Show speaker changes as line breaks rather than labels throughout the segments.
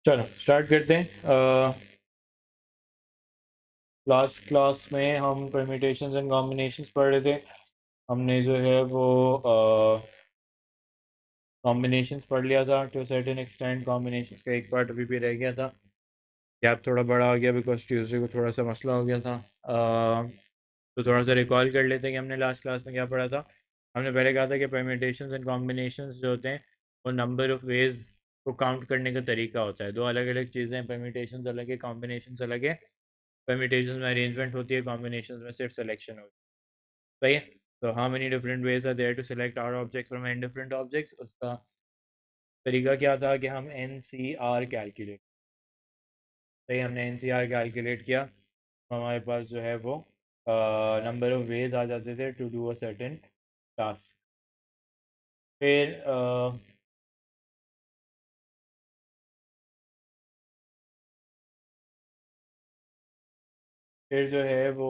चलो स्टार्ट करते हैं। लास्ट क्लास में हम परम्यूटेशंस एंड कॉम्बिनेशंस पढ़ रहे थे। हमने जो है वो कॉम्बिनेशंस पढ़ लिया था टू सर्टेन एक्सटेंट। कॉम्बिनेशंस का एक पार्ट अभी भी रह गया था। गैप थोड़ा बड़ा हो गया बिकॉज ट्यूसडे को थोड़ा सा मसला हो गया था। तो थोड़ा सा रिकॉल कर लेते हैं कि हमने लास्ट क्लास में क्या पढ़ा था। हमने पहले कहा था कि परम्यूटेशंस एंड कॉम्बिनेशंस जो होते हैं वो नंबर ऑफ़ वेज को काउंट करने का तरीका होता है। दो अलग अलग चीज़ें हैं, परम्यूटेशंस अलग है, कॉम्बिनेशंस अलग है। परम्यूटेशन में अरेंजमेंट होती है, कॉम्बिनेशन में सिर्फ सिलेक्शन होती है। सही है। तो how many different ways are there to select our objects from n different objects. उसका तरीका क्या था कि हम एन सी आर कैलकुलेट। सही, हमने एन सी आर कैलकुलेट किया तो हमारे पास जो है वो नंबर ऑफ वेज आ जाते थे to do a certain task. फिर जो है वो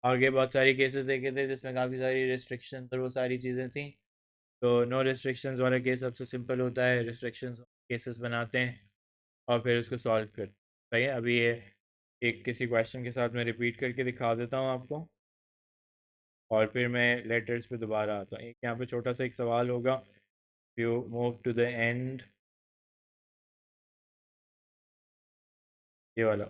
आगे बहुत सारी केसेस देखे थे जिसमें काफ़ी सारी रिस्ट्रिक्शन और वो सारी चीज़ें थी। तो नो रिस्ट्रिक्शंस वाला केस सबसे सिंपल होता है। रिस्ट्रिक्शंस केसेस बनाते हैं और फिर उसको सॉल्व कर। सही है। अभी ये एक किसी क्वेश्चन के साथ मैं रिपीट करके दिखा देता हूँ आपको और फिर मैं लेटर्स पे दोबारा आता हूँ। एक यहाँ पे छोटा सा एक सवाल होगा। You move to the end, ये वाला,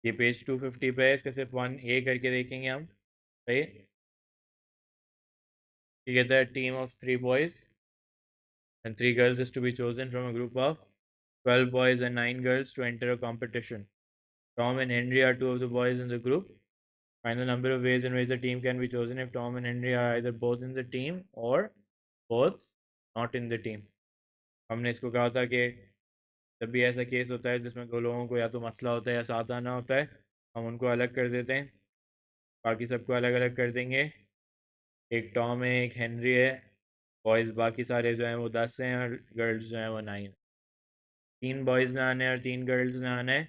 ये पेज 250 पे है। इसका सिर्फ वन ए करके देखेंगे हम। सही। ये कहता है team of 3 boys and 3 girls is to be chosen from a group of 12 boys and 9 girls to enter a competition. Tom and Henry are two of the boys in the group. Find the number of ways in which the team can be chosen if Tom and Henry are either both in the team or both not in the team. हमने इसको कहा था कि जब भी ऐसा case होता है जिसमें दो लोगों को या तो मसला होता है या साथ आना होता है, हम उनको अलग कर देते हैं, बाकी सबको अलग अलग कर देंगे। एक टॉम है, एक हेनरी है। बॉयज़ बाकी सारे जो हैं वो 10 हैं और गर्ल्स जो हैं वो 9। 3 बॉयज़ ने आने और 3 गर्ल्स ने आना है।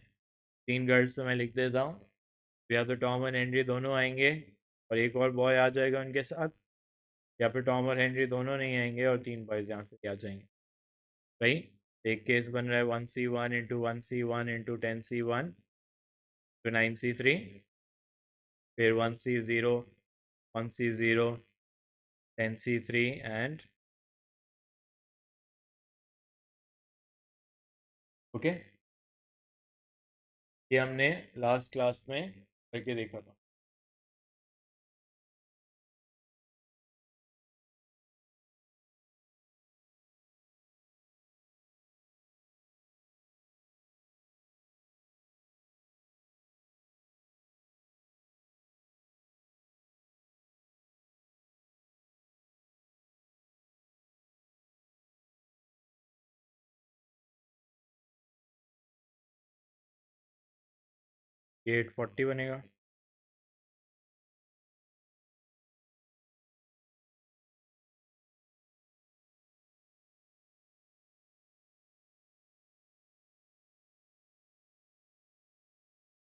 3 गर्ल्स तो मैं लिख देता हूँ। या तो टॉम और हेनरी दोनों आएंगे और एक और बॉय आ जाएगा उनके साथ, या फिर टॉम और हेनरी दोनों नहीं आएंगे और 3 बॉयज़ यहाँ से आ जाएंगे। भाई एक केस बन रहा है 1C1 × 1C1 × 9C3, फिर 1C0 1C0 10C3 and okay. ये हमने लास्ट क्लास में करके देखा था। ये 840 बनेगा।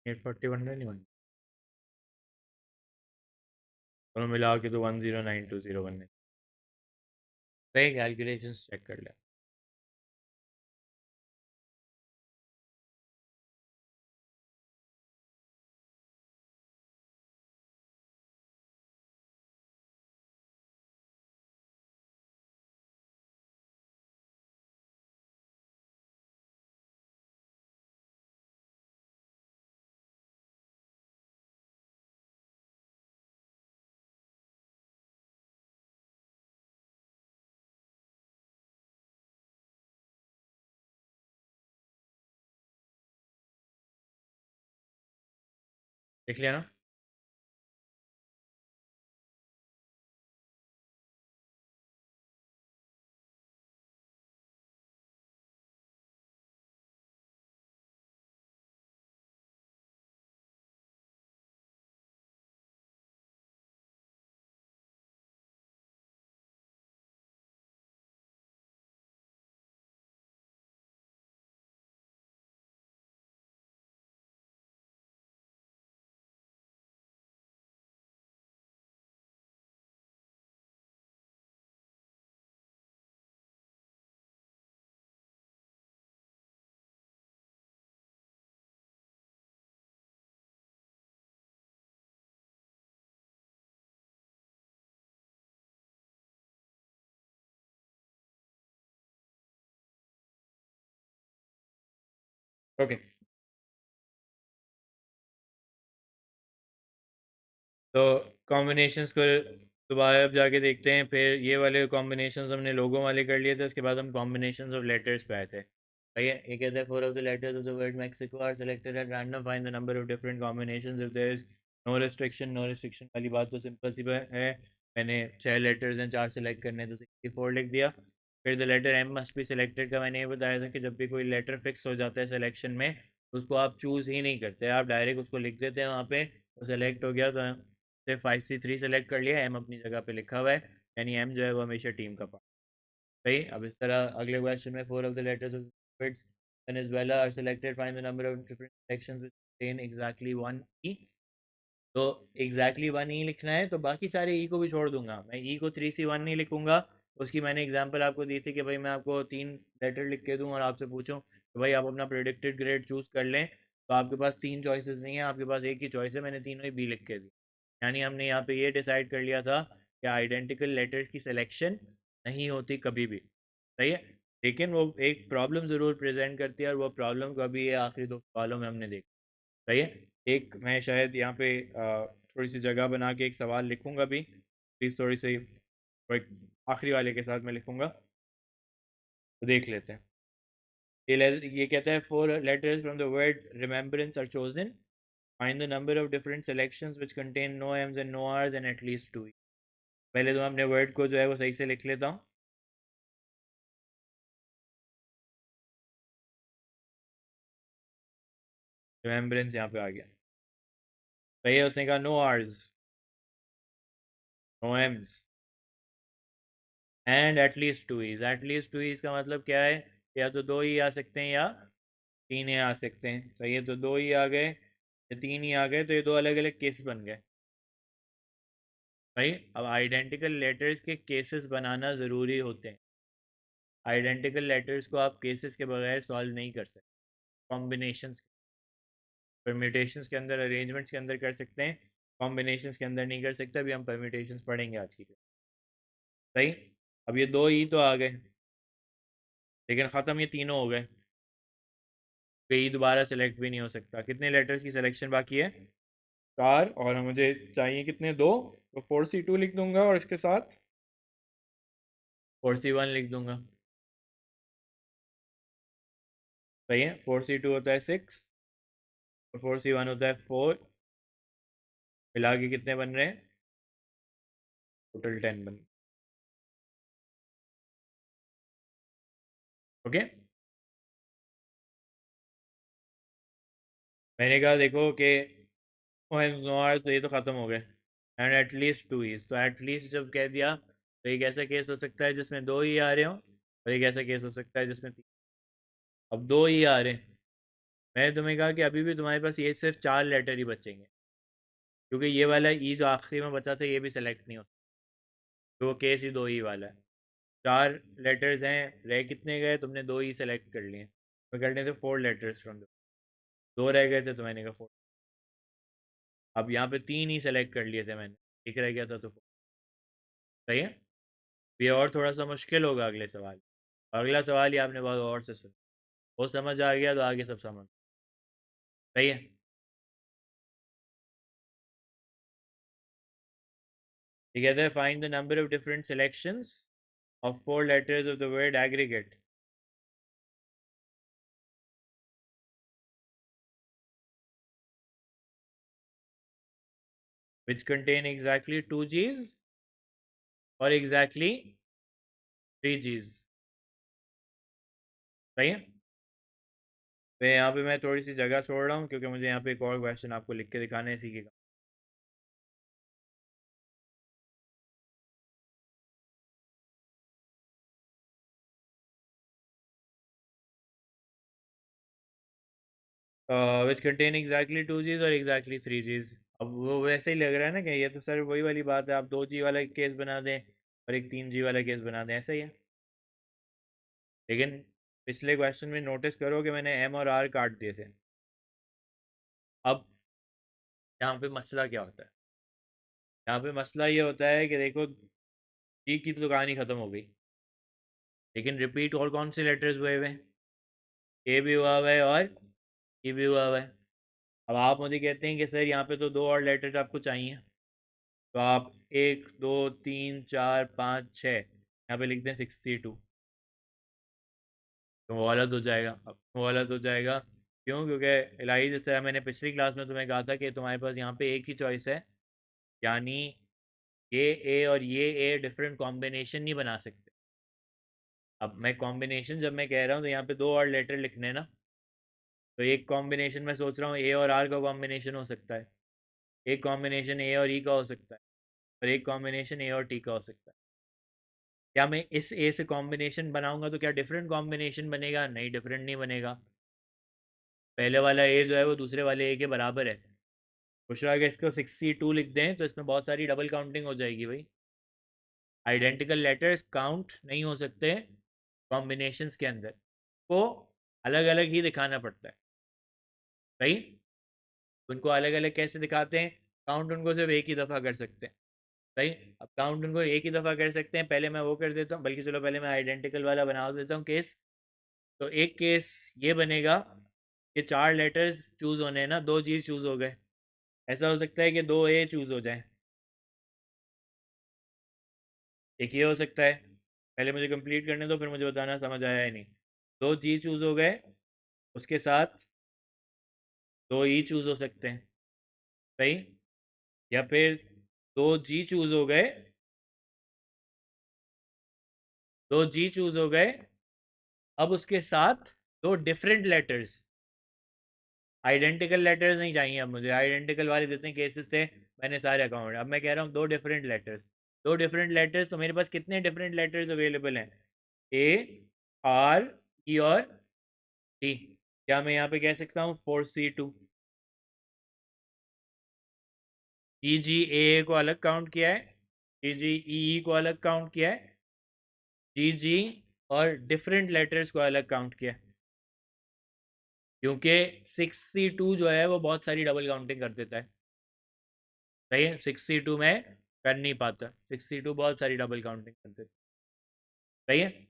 एट फोर्टी बन रहा नहीं बन, दोनों मिला के तो 10920 बनने। सही, कैलकुलेशन चेक कर ले। देख लिया ना। ओके, तो कॉम्बिनेशंस को दोबारा अब जाके देखते हैं। फिर ये वाले कॉम्बिनेशंस हमने लोगों वाले कर लिए थे, उसके बाद हम कॉम्बिनेशंस ऑफ लेटर्स पे आए थे। सही है, ये कहता है four of the letters of the word Mexico are selected at random, find the number of different combinations if there is no restriction वाली बात तो सिंपल सी है। मैंने 6 लेटर्स हैं, 4 सेलेक्ट करने, तो 64 लिख दिया। फिर the letter M must be selected का मैंने ये बताया था कि जब भी कोई लेटर फिक्स हो जाता है सिलेक्शन में, तो उसको आप चूज़ ही नहीं करते, आप डायरेक्ट उसको लिख देते हैं वहाँ पे, वो सेलेक्ट हो गया। तो सिर्फ 5C3 सेलेक्ट कर लिया, एम अपनी जगह पे लिखा हुआ है, यानी एम जो है वो हमेशा टीम का पार्ट। सही, अब इस तरह अगले क्वेश्चन में four of the letters of words Venezuela are selected, find the number of different selections which contain exactly one E. तो एग्जैक्टली वन ई लिखना है, तो बाकी सारे ई को भी छोड़ दूंगा, मैं ई को 3C1 नहीं लिखूंगा। उसकी मैंने एग्जांपल आपको दी थी कि भाई मैं आपको 3 लेटर लिख के दूँ और आपसे पूछूं कि भाई आप अपना प्रेडिक्टेड ग्रेड चूज़ कर लें, तो आपके पास 3 चॉइसेस नहीं है, आपके पास एक ही चॉइस है, मैंने तीनों ही बी लिख के दी। यानी हमने यहाँ पे ये डिसाइड कर लिया था कि आइडेंटिकल लेटर्स की सिलेक्शन नहीं होती कभी भी। सही है, लेकिन वो एक प्रॉब्लम ज़रूर प्रेजेंट करती है, और वो प्रॉब्लम को अभी ये आखिरी 2 सवालों में हमने देखा। सही है, एक मैं शायद यहाँ पे थोड़ी सी जगह बना के एक सवाल लिखूंगा भी, प्लीज़ थोड़ी सी, और एक आखिरी वाले के साथ मैं लिखूंगा, तो देख लेते हैं। ये कहता है four letters from the word remembrance are chosen, find the number of different selections which contain no Ms and no Rs and at least two. पहले तो मैं अपने वर्ड को जो है वो सही से लिख लेता हूँ। रिमेम्बरेंस यहाँ पे आ गया, सही है, उसने कहा no Rs, no Ms and at least two Es. At least two Es का मतलब क्या है, या तो 2 ही आ सकते हैं या 3 ही आ सकते हैं। तो ये तो 2 ही आ गए या 3 ही आ गए, तो ये 2 अलग अलग केस बन गए। भाई अब आइडेंटिकल लेटर्स के केसेस बनाना ज़रूरी होते हैं, आइडेंटिकल लेटर्स को आप केसेस के बगैर सॉल्व नहीं कर सकते। कॉम्बिनेशंस, परम्यूटेशंस के अंदर, अरेंजमेंट्स के अंदर कर सकते हैं, कॉम्बिनेशंस के अंदर नहीं कर सकते। अभी हम परम्यूटेशंस पढ़ेंगे आज की। सही, अब ये 2 ही तो आ गए, लेकिन ख़त्म ये तीनों हो गए, कहीं दोबारा सेलेक्ट भी नहीं हो सकता। कितने लेटर्स की सिलेक्शन बाकी है, 4, और मुझे चाहिए कितने, 2, तो 4C2 लिख दूंगा और इसके साथ 4C1 लिख दूंगा। सही है, 4C2 होता है 6 और 4C1 होता है 4, मिला के कितने बन रहे हैं, टोटल 10 बन। ओके, मैंने कहा देखो कि तो ये तो ख़त्म हो गए, एंड एटलीस्ट 2 ईज, तो एटलीस्ट जब कह दिया तो एक ऐसा केस हो सकता है जिसमें 2 ही आ रहे हो, और एक ऐसा केस हो सकता है जिसमें 3। अब 2 ही आ रहे हैं, मैंने तुम्हें कहा कि अभी भी तुम्हारे पास ये सिर्फ 4 लेटर ही बचेंगे, क्योंकि ये वाला ई जो आखिरी में बचा था ये भी सेलेक्ट नहीं होता, तो वो केस ही 2 ही वाला है। 4 लेटर्स हैं, रह कितने गए, तुमने 2 ही सेलेक्ट कर लिए, तो करने थे 4 लेटर्स फ्रॉम 2 रह गए थे, तो मैंने कहा 4। अब यहाँ पे 3 ही सेलेक्ट कर लिए थे मैंने, एक रह गया था तो 4। सही है, ये और थोड़ा सा मुश्किल होगा अगले सवाल, अगला सवाल ही आपने बहुत और से सुना, वो समझ आ गया तो आगे सब समझ। सही है, ये कहते हैं find the number of different selections of 4 letters of the word aggregate which contain exactly 2 G's और exactly 3 G's। सही है, तो यहाँ पे मैं थोड़ी सी जगह छोड़ रहा हूँ, क्योंकि मुझे यहाँ पे एक और क्वेश्चन आपको लिख के दिखाने है, सीखेगा। विच कंटेन एग्जैक्टली 2 G's और एग्जैक्टली 3 G's। अब वो वैसे ही लग रहा है ना कि ये तो सर वही वाली बात है, आप 2 G वाला केस बना दें और एक 3 G वाला केस बना दें, ऐसा ही है। लेकिन पिछले क्वेश्चन में नोटिस करो कि मैंने एम और आर काट दिए थे। अब यहाँ पे मसला क्या होता है, यहाँ पे मसला ये होता है कि देखो जी की तो कहानी ख़त्म हो गई, लेकिन रिपीट और कौन से लेटर्स हुए हुए हैं, ए भी हुआ हुआ है और ये भी हुआ हुआ है। अब आप मुझे कहते हैं कि सर यहाँ पे तो दो और लेटर्स आपको चाहिए, तो आप 1 2 3 4 5 6 यहाँ पे लिखते हैं 62। तो वो गलत हो जाएगा। अब वो गलत हो जाएगा क्यों? क्योंकि इलाही, जिस तरह मैंने पिछली क्लास में तुम्हें कहा था कि तुम्हारे पास यहाँ पे एक ही चॉइस है, यानी ये ए और ये ए डिफरेंट कॉम्बिनेशन नहीं बना सकते। अब मैं कॉम्बिनेशन जब मैं कह रहा हूँ तो यहाँ पे दो और लेटर लिखने हैं ना, तो एक कॉम्बिनेशन मैं सोच रहा हूँ ए और आर का कॉम्बिनेशन हो सकता है, एक कॉम्बिनेशन ए और ई का हो सकता है, और एक कॉम्बिनेशन ए और टी का हो सकता है। क्या मैं इस ए से कॉम्बिनेशन बनाऊंगा तो क्या डिफरेंट कॉम्बिनेशन बनेगा? नहीं, डिफरेंट नहीं बनेगा। पहले वाला ए जो है वो दूसरे वाले ए के बराबर है। कुछ अगर इसको 62 लिख दें तो इसमें बहुत सारी डबल काउंटिंग हो जाएगी भाई। आइडेंटिकल लेटर्स काउंट नहीं हो सकते कॉम्बिनेशंस के अंदर, को अलग अलग ही दिखाना पड़ता है। भाई उनको अलग अलग कैसे दिखाते हैं? काउंट उनको सिर्फ एक ही दफ़ा कर सकते हैं। भाई अब काउंट उनको एक ही दफ़ा कर सकते हैं, पहले मैं वो कर देता हूँ, बल्कि चलो पहले मैं आइडेंटिकल वाला बना देता हूँ केस। तो एक केस ये बनेगा कि चार लेटर्स चूज़ होने हैं ना, दो जी चूज़ हो गए। ऐसा हो सकता है कि दो ए चूज़ हो जाए। एक ये हो सकता है। पहले मुझे कंप्लीट करने दो, फिर मुझे बताना समझ आया है नहीं। दो जी चूज़ हो गए, उसके साथ दो ई चूज़ हो सकते हैं। सही। या फिर दो जी चूज़ हो गए, दो जी चूज़ हो गए, अब उसके साथ दो डिफरेंट लेटर्स। आइडेंटिकल लेटर्स नहीं चाहिए अब मुझे, आइडेंटिकल वाले जितने केसेस थे मैंने सारे अकाउंट, अब मैं कह रहा हूँ दो डिफरेंट लेटर्स। दो डिफरेंट लेटर्स, तो मेरे पास कितने डिफरेंट लेटर्स अवेलेबल हैं? ए, आर, ई और टी। क्या मैं यहाँ पे कह सकता हूँ 4C2? जी जी ए को अलग काउंट किया है, जी जी ई को अलग काउंट किया है, जी जी और डिफरेंट लेटर्स को अलग काउंट किया है। क्योंकि 6C2 जो है वो बहुत सारी डबल काउंटिंग कर देता है। सही है, 6C2 में कर नहीं पाता, 6C2 बहुत सारी डबल काउंटिंग कर देता है। सही है,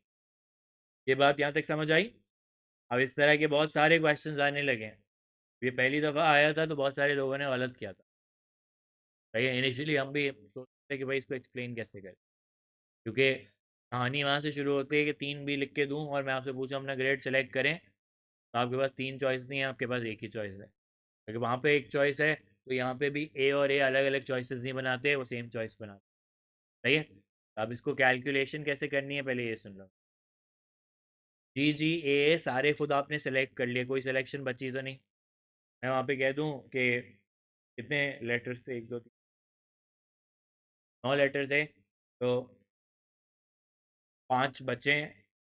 ये बात यहाँ तक समझ आई? अब इस तरह के बहुत सारे क्वेश्चंस आने लगे हैं। ये पहली दफ़ा आया था तो बहुत सारे लोगों ने गलत किया था। सही है, इनिशियली हम भी सोचते थे कि भाई इसको एक्सप्लेन कैसे करें, क्योंकि कहानी वहाँ से शुरू होती है कि 3 भी लिख के दूँ और मैं आपसे पूछूँ अपना ग्रेड सेलेक्ट करें, तो आपके पास तीन चॉइस नहीं है, आपके पास एक ही चॉइस है। क्योंकि वहाँ पे एक चॉइस है, तो यहाँ पे भी ए और ए अलग अलग चॉइसेस नहीं बनाते, वो सेम चॉइस बनाते। सही है। अब इसको कैलकुलेशन कैसे करनी है पहले ये सुन लो। जी जी ए सारे खुद आपने सेलेक्ट कर लिए, कोई सिलेक्शन बची तो नहीं। मैं वहाँ पे कह दूँ कि कितने लेटर्स थे, 1 2 3, 9 लेटर थे, तो 5 बचे,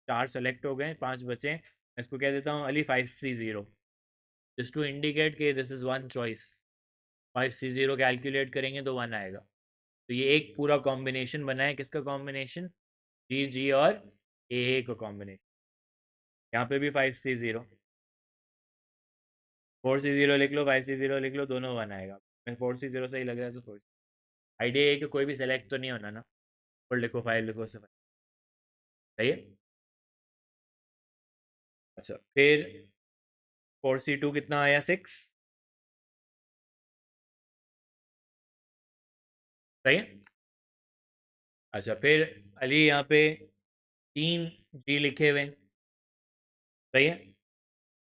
4 सेलेक्ट हो गए, 5 बचे। मैं इसको कह देता हूँ अली 5C0, जस्ट टू इंडिकेट कि this is one choice. 5C0 calculate करेंगे तो 1 आएगा। तो ये एक पूरा कॉम्बिनेशन बना है, किसका कॉम्बिनेशन? जी जी और ए का कॉम्बिनेशन। यहाँ पे भी 5C0, 4C0 लिख लो, 5C0 लिख लो, दोनों 1 आएगा। मैं 4C0 सही लग रहा है तो 4। आइडिया है कि कोई भी सेलेक्ट तो नहीं होना ना, और लिखो 5 लिखो 7। सही है। अच्छा फिर 4C2 कितना आया? 6। सही है। अच्छा फिर अली यहाँ पे 3 जी लिखे हुए हैं। सही है,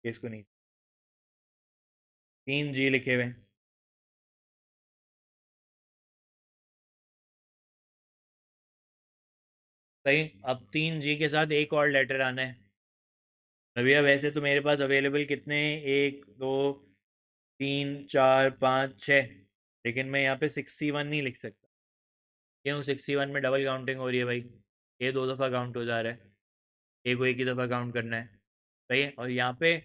इसको नहीं, 3 जी लिखे हुए हैं। सही। अब 3 जी के साथ एक और लेटर आना है। भैया वैसे तो मेरे पास अवेलेबल कितने हैं? 1 2 3 4 5 6, लेकिन मैं यहाँ पे 61 नहीं लिख सकता। क्यों? 61 में डबल काउंटिंग हो रही है भाई, ये दो दफ़ा काउंट हो जा रहा है, ए को एक ही दफ़ा काउंट करना है। सही है, और यहाँ पे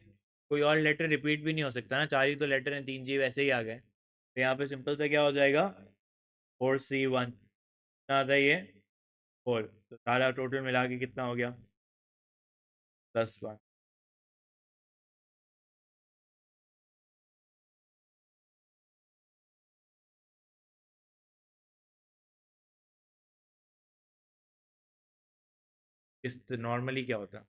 कोई और लेटर रिपीट भी नहीं हो सकता ना, चार ही तो लेटर हैं, 3 जी वैसे ही आ गए, तो यहाँ पे सिंपल सा क्या हो जाएगा? 4C1 कितना आता है ये? 4। तो सारा टोटल मिला के कितना हो गया? +1। इस नॉर्मली क्या होता है?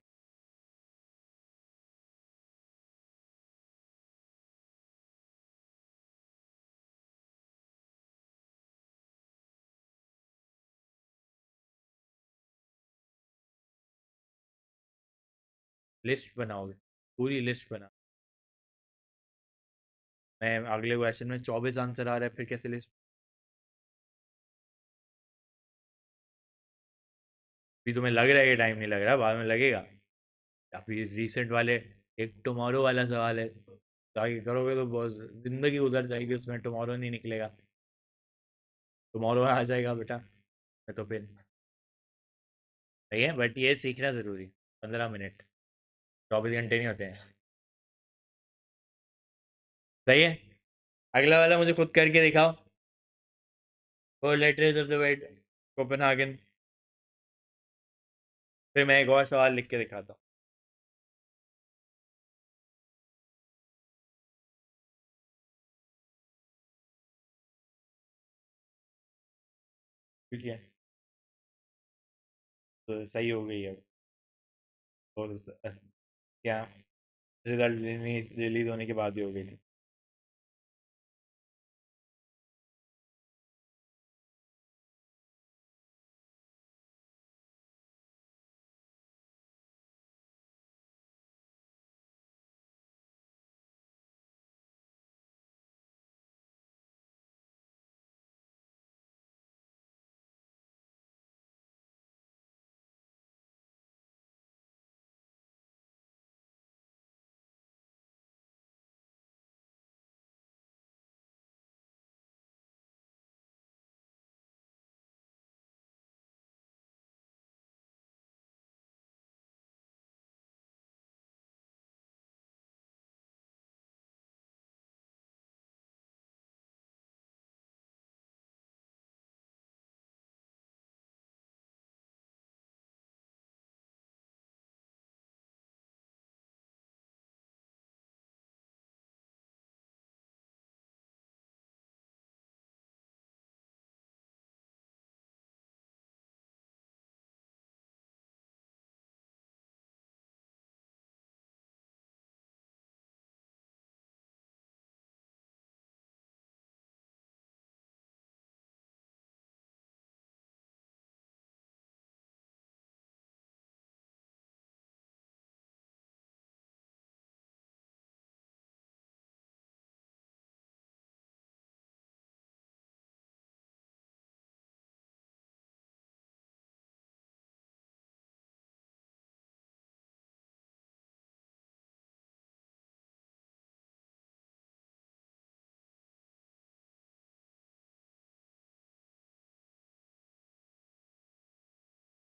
लिस्ट बनाओगे, पूरी लिस्ट बना। मैं अगले क्वेश्चन में 24 आंसर आ रहा है, फिर कैसे लिस्ट? अभी तुम्हें लग रहा है कि टाइम नहीं लग रहा, बाद में लगेगा। अभी रिसेंट वाले, एक टुमारो वाला सवाल है, तो आगे करोगे तो बहुत जिंदगी गुजर जाएगी उसमें, टुमारो नहीं निकलेगा। टुमारो आ जाएगा बेटा, मैं तो फिर सही है, बट ये सीखना जरूरी। 15 मिनट, 24 घंटे नहीं होते हैं। सही है। अगला वाला मुझे खुद करके दिखाओ। Four letters of the word Copenhagen. फिर मैं एक और सवाल लिख के दिखाता हूँ। ठीक है, तो सही हो गई अब। और क्या, रिजल्ट रिलीज होने के बाद ही हो गई थी।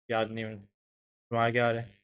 याद नहीं, तुम्हारा क्या आ रहा है?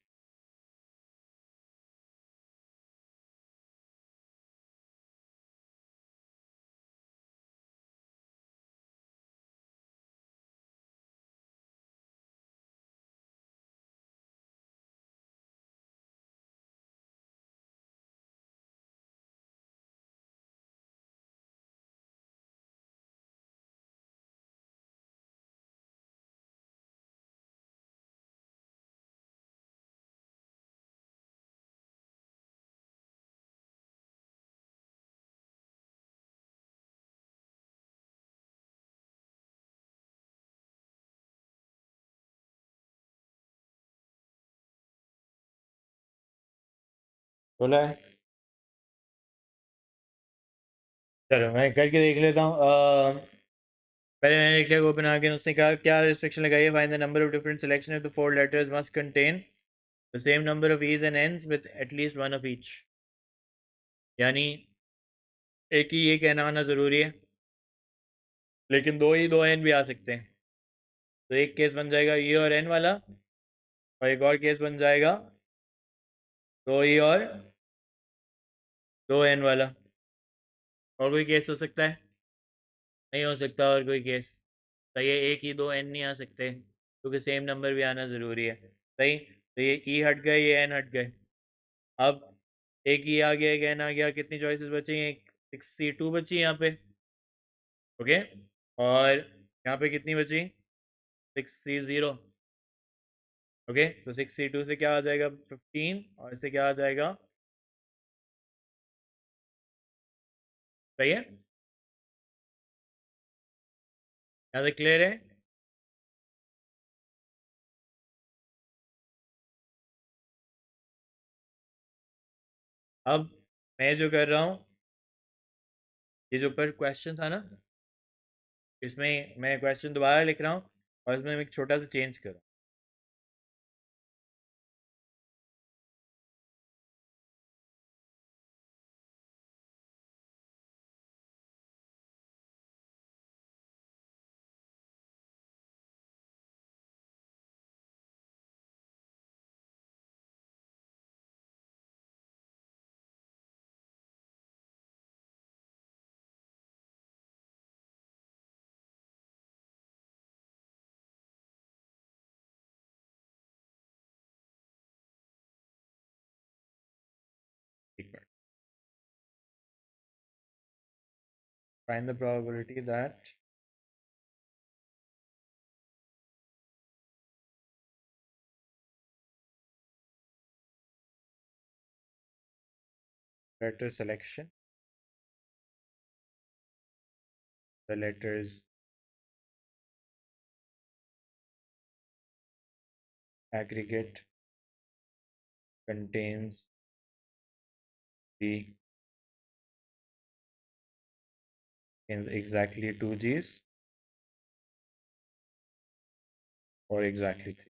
बोला है। चलो मैं करके देख लेता हूँ। पहले मैंने लिख लिया कोपेनहागन, उसने कहा क्या रिस्ट्रिक्शन लगाई है, find the number of different selection of the four letters must contain the same number of Es and ends with at least one of each. यानी एक ही एक एन आना ज़रूरी है, लेकिन दो ही दो एन भी आ सकते हैं। तो एक केस बन जाएगा ई और एन वाला, और एक और केस बन जाएगा दो ई और दो एन वाला। और कोई केस हो सकता है? नहीं हो सकता और कोई केस। सही है, एक ही दो एन नहीं आ सकते, क्योंकि सेम नंबर भी आना ज़रूरी है। सही, तो ये ई हट गए, ये एन हट गए। अब एक ई आ गया, एक एन आ गया, कितनी चॉइसेस बची हैं? 62 बची यहाँ पे। ओके, और यहाँ पे कितनी बची? 60। ओके, तो 62 से क्या आ जाएगा? 15, और इससे क्या आ जाएगा? सही है, यहाँ से क्लियर है। अब मैं जो कर रहा हूँ, ये जो ऊपर क्वेश्चन था ना, इसमें मैं क्वेश्चन दोबारा लिख रहा हूँ और इसमें मैं एक छोटा सा चेंज कर रहा हूँ। एक minute. Find the probability that letter selection, the letters aggregate contains the contains exactly 2 G's or exactly 3.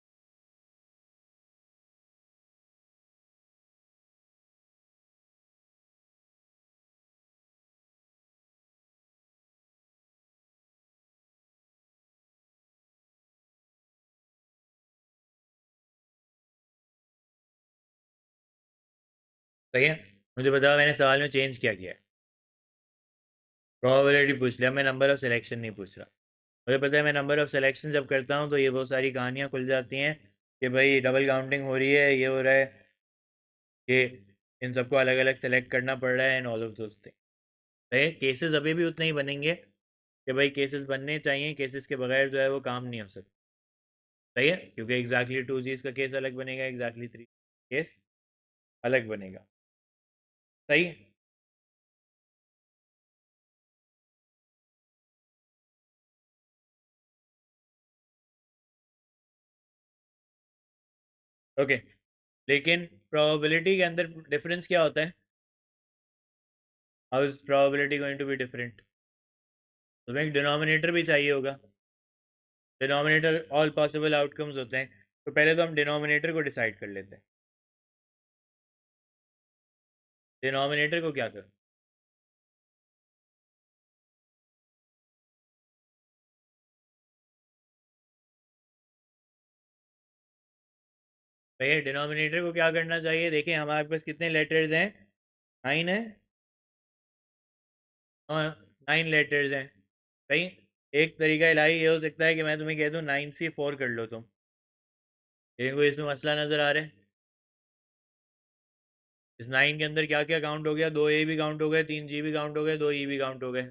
सही है। मुझे बताओ मैंने सवाल में चेंज क्या किया है। प्रोबेबिलिटी पूछ लिया, मैं नंबर ऑफ सिलेक्शन नहीं पूछ रहा। मुझे पता है मैं नंबर ऑफ सिलेक्शन जब करता हूँ तो ये बहुत सारी कहानियाँ खुल जाती हैं कि भाई डबल काउंटिंग हो रही है, ये हो रहा है, ये इन सबको अलग अलग सेलेक्ट करना पड़ रहा है and all of those thing. सही, केसेस अभी भी उतने ही बनेंगे कि भाई केसेस बनने चाहिए, केसेस के बगैर जो है वो काम नहीं हो सकता। सही है, क्योंकि एग्जैक्टली 2 G's का केस अलग बनेगा, एग्जैक्टली 3 केस अलग बनेगा। सही है। ओके, लेकिन प्रोबेबिलिटी के अंदर डिफरेंस क्या होता है? How is probability going to be different? तुम्हें एक डिनोमिनेटर भी चाहिए होगा। डिनोमिनेटर ऑल पॉसिबल आउटकम्स होते हैं, तो पहले तो हम डिनोमिनेटर को डिसाइड कर लेते हैं। डिनोमिनेटर को क्या करो? भैया डिनोमिनेटर को क्या करना चाहिए? देखिए हमारे पास कितने लेटर्स हैं? 9 है। हाँ, 9 लेटर्स हैं। सही। एक तरीका इलाही ये हो सकता है कि मैं तुम्हें कह दूँ 9C4 कर लो तुम। लेकिन कोई इसमें मसला नज़र आ रहा है? इस 9 के अंदर क्या क्या काउंट हो गया? 2A भी काउंट हो गए, 3G भी काउंट हो गए, 2E भी काउंट हो गए।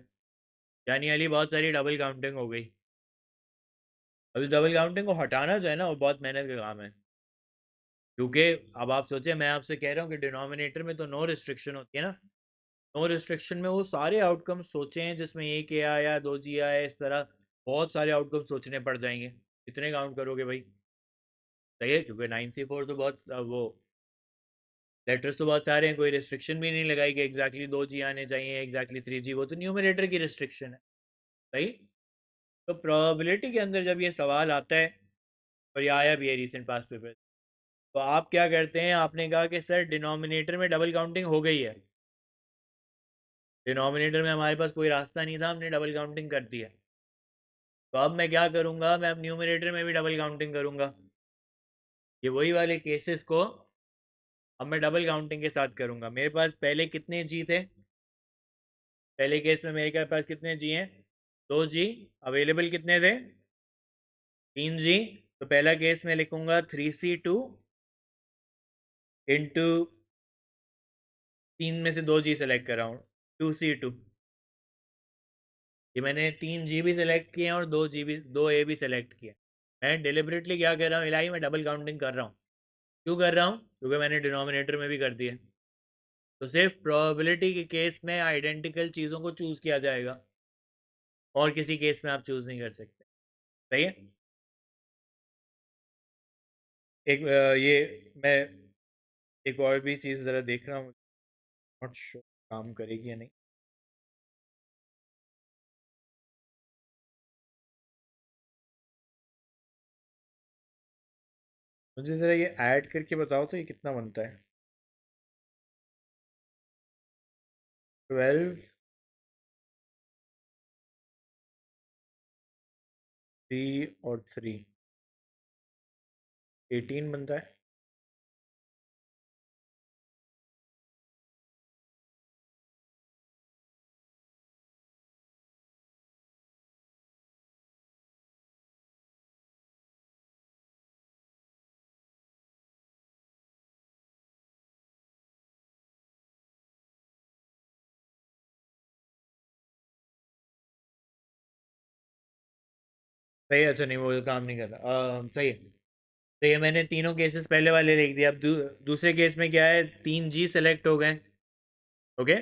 यानी अली बहुत सारी डबल काउंटिंग हो गई। अब इस डबल काउंटिंग को हटाना जो है ना वो बहुत मेहनत का काम है। क्योंकि अब आप सोचे, मैं आपसे कह रहा हूँ कि डिनोमिनेटर में तो नो रिस्ट्रिक्शन होती है ना। नो रिस्ट्रिक्शन में वो सारे आउटकम सोचे हैं जिसमें एक ए आया, 2G आया, इस तरह बहुत सारे आउटकम सोचने पड़ जाएंगे। कितने काउंट करोगे भाई? सही है, क्योंकि 9C4 तो बहुत वो लेटर्स तो बहुत सारे हैं, कोई रिस्ट्रिक्शन भी नहीं लगाई कि एग्जैक्टली 2G आने चाहिए, एग्जैक्टली 3G, वो तो न्यूमरेटर की रिस्ट्रिक्शन है। सही। तो प्रोबेबिलिटी के अंदर जब ये सवाल आता है, और ये आया भी है रिसेंट पास्ट पेपर, तो आप क्या करते हैं? आपने कहा कि सर डिनोमिनेटर में डबल काउंटिंग हो गई है। डिनोमिनेटर में हमारे पास कोई रास्ता नहीं था, हमने डबल काउंटिंग कर दी है। तो अब मैं क्या करूंगा? मैं अब न्यूमरेटर में भी डबल काउंटिंग करूंगा। ये वही वाले केसेस को अब मैं डबल काउंटिंग के साथ करूंगा। मेरे पास पहले कितने जी थे? पहले केस में मेरे पास कितने जी हैं? 2G। अवेलेबल कितने थे? 3G। तो पहला केस में लिखूंगा 3C2 इंटू 3 में से 2G सेलेक्ट कर रहा हूँ, 2C2। ये मैंने 3G भी सिलेक्ट किए हैं और 2G भी, 2A भी सिलेक्ट किए। मैं डिलिबरेटली क्या कर रहा हूँ इलाही, मैं डबल काउंटिंग कर रहा हूँ। क्यों कर रहा हूँ? क्योंकि मैंने डिनोमिनेटर में भी कर दिया। तो सिर्फ प्रोबेबिलिटी के केस में आइडेंटिकल चीज़ों को चूज़ किया जाएगा, और किसी केस में आप चूज़ नहीं कर सकते। सही है। एक ये मैं एक और भी चीज़ ज़रा देख रहा हूँ। नॉट श्योर काम करेगी या नहीं। मुझे ज़रा ये ऐड करके बताओ तो ये कितना बनता है। 12, 3 और 3, 18 बनता है। सही है, अच्छा नहीं वो काम नहीं करता। सही है। तो ये मैंने तीनों केसेस पहले वाले लिख दिए। अब दूसरे केस में क्या है, 3G सेलेक्ट हो गए। ओके,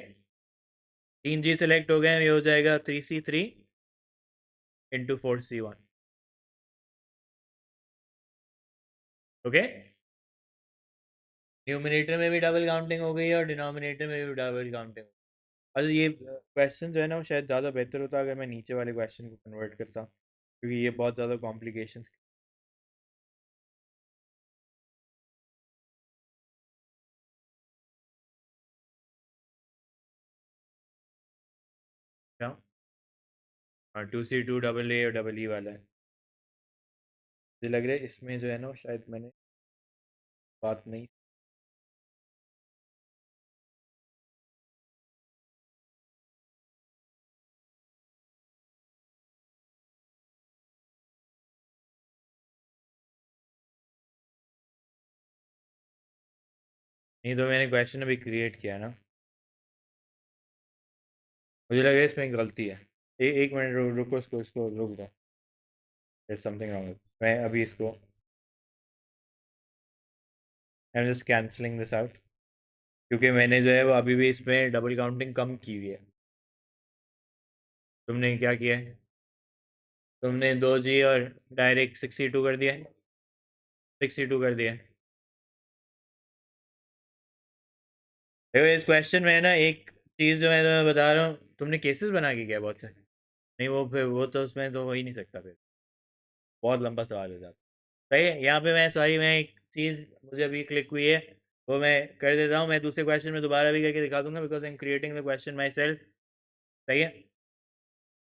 3G सेलेक्ट हो गए, ये हो जाएगा 3C3 into 4C1। Okay, numerator में भी डबल काउंटिंग हो गई है और डिनोमिनेटर में भी डबल काउंटिंग। अच्छा ये क्वेश्चन जो है ना वो शायद ज़्यादा बेहतर होता अगर मैं नीचे वाले क्वेश्चन को कन्वर्ट करता, क्योंकि ये बहुत ज़्यादा कॉम्प्लिकेशंस। क्या? हाँ, 2C2 AA और EE वाला है। मुझे लग रहा है इसमें जो है ना वो शायद मैंने बात नहीं। नहीं तो मैंने क्वेश्चन अभी क्रिएट किया ना, मुझे लग रहा है इसमें गलती है। एक मिनट रुको, इसको इसको रुक दो। Something wrong. मैं अभी इसको I am just cancelling this out, क्योंकि मैंने जो है वो अभी भी इसमें डबल काउंटिंग कम की हुई है। तुमने क्या किया है? तुमने 2G और डायरेक्ट 62 कर दिया। 62 कर दिया। देखो इस क्वेश्चन में है ना एक चीज़ जो मैं तुम्हें बता रहा हूँ, तुमने केसेस बना के किया बहुत से। नहीं वो फिर वो तो उसमें तो हो ही नहीं सकता, फिर बहुत लंबा सवाल हो जाता। सही है, यहाँ पे मैं सॉरी मैं एक चीज़ मुझे अभी क्लिक हुई है, वो मैं कर देता हूँ। मैं दूसरे क्वेश्चन में दोबारा भी करके दिखा दूंगा, because I am creating the question my self. सही है।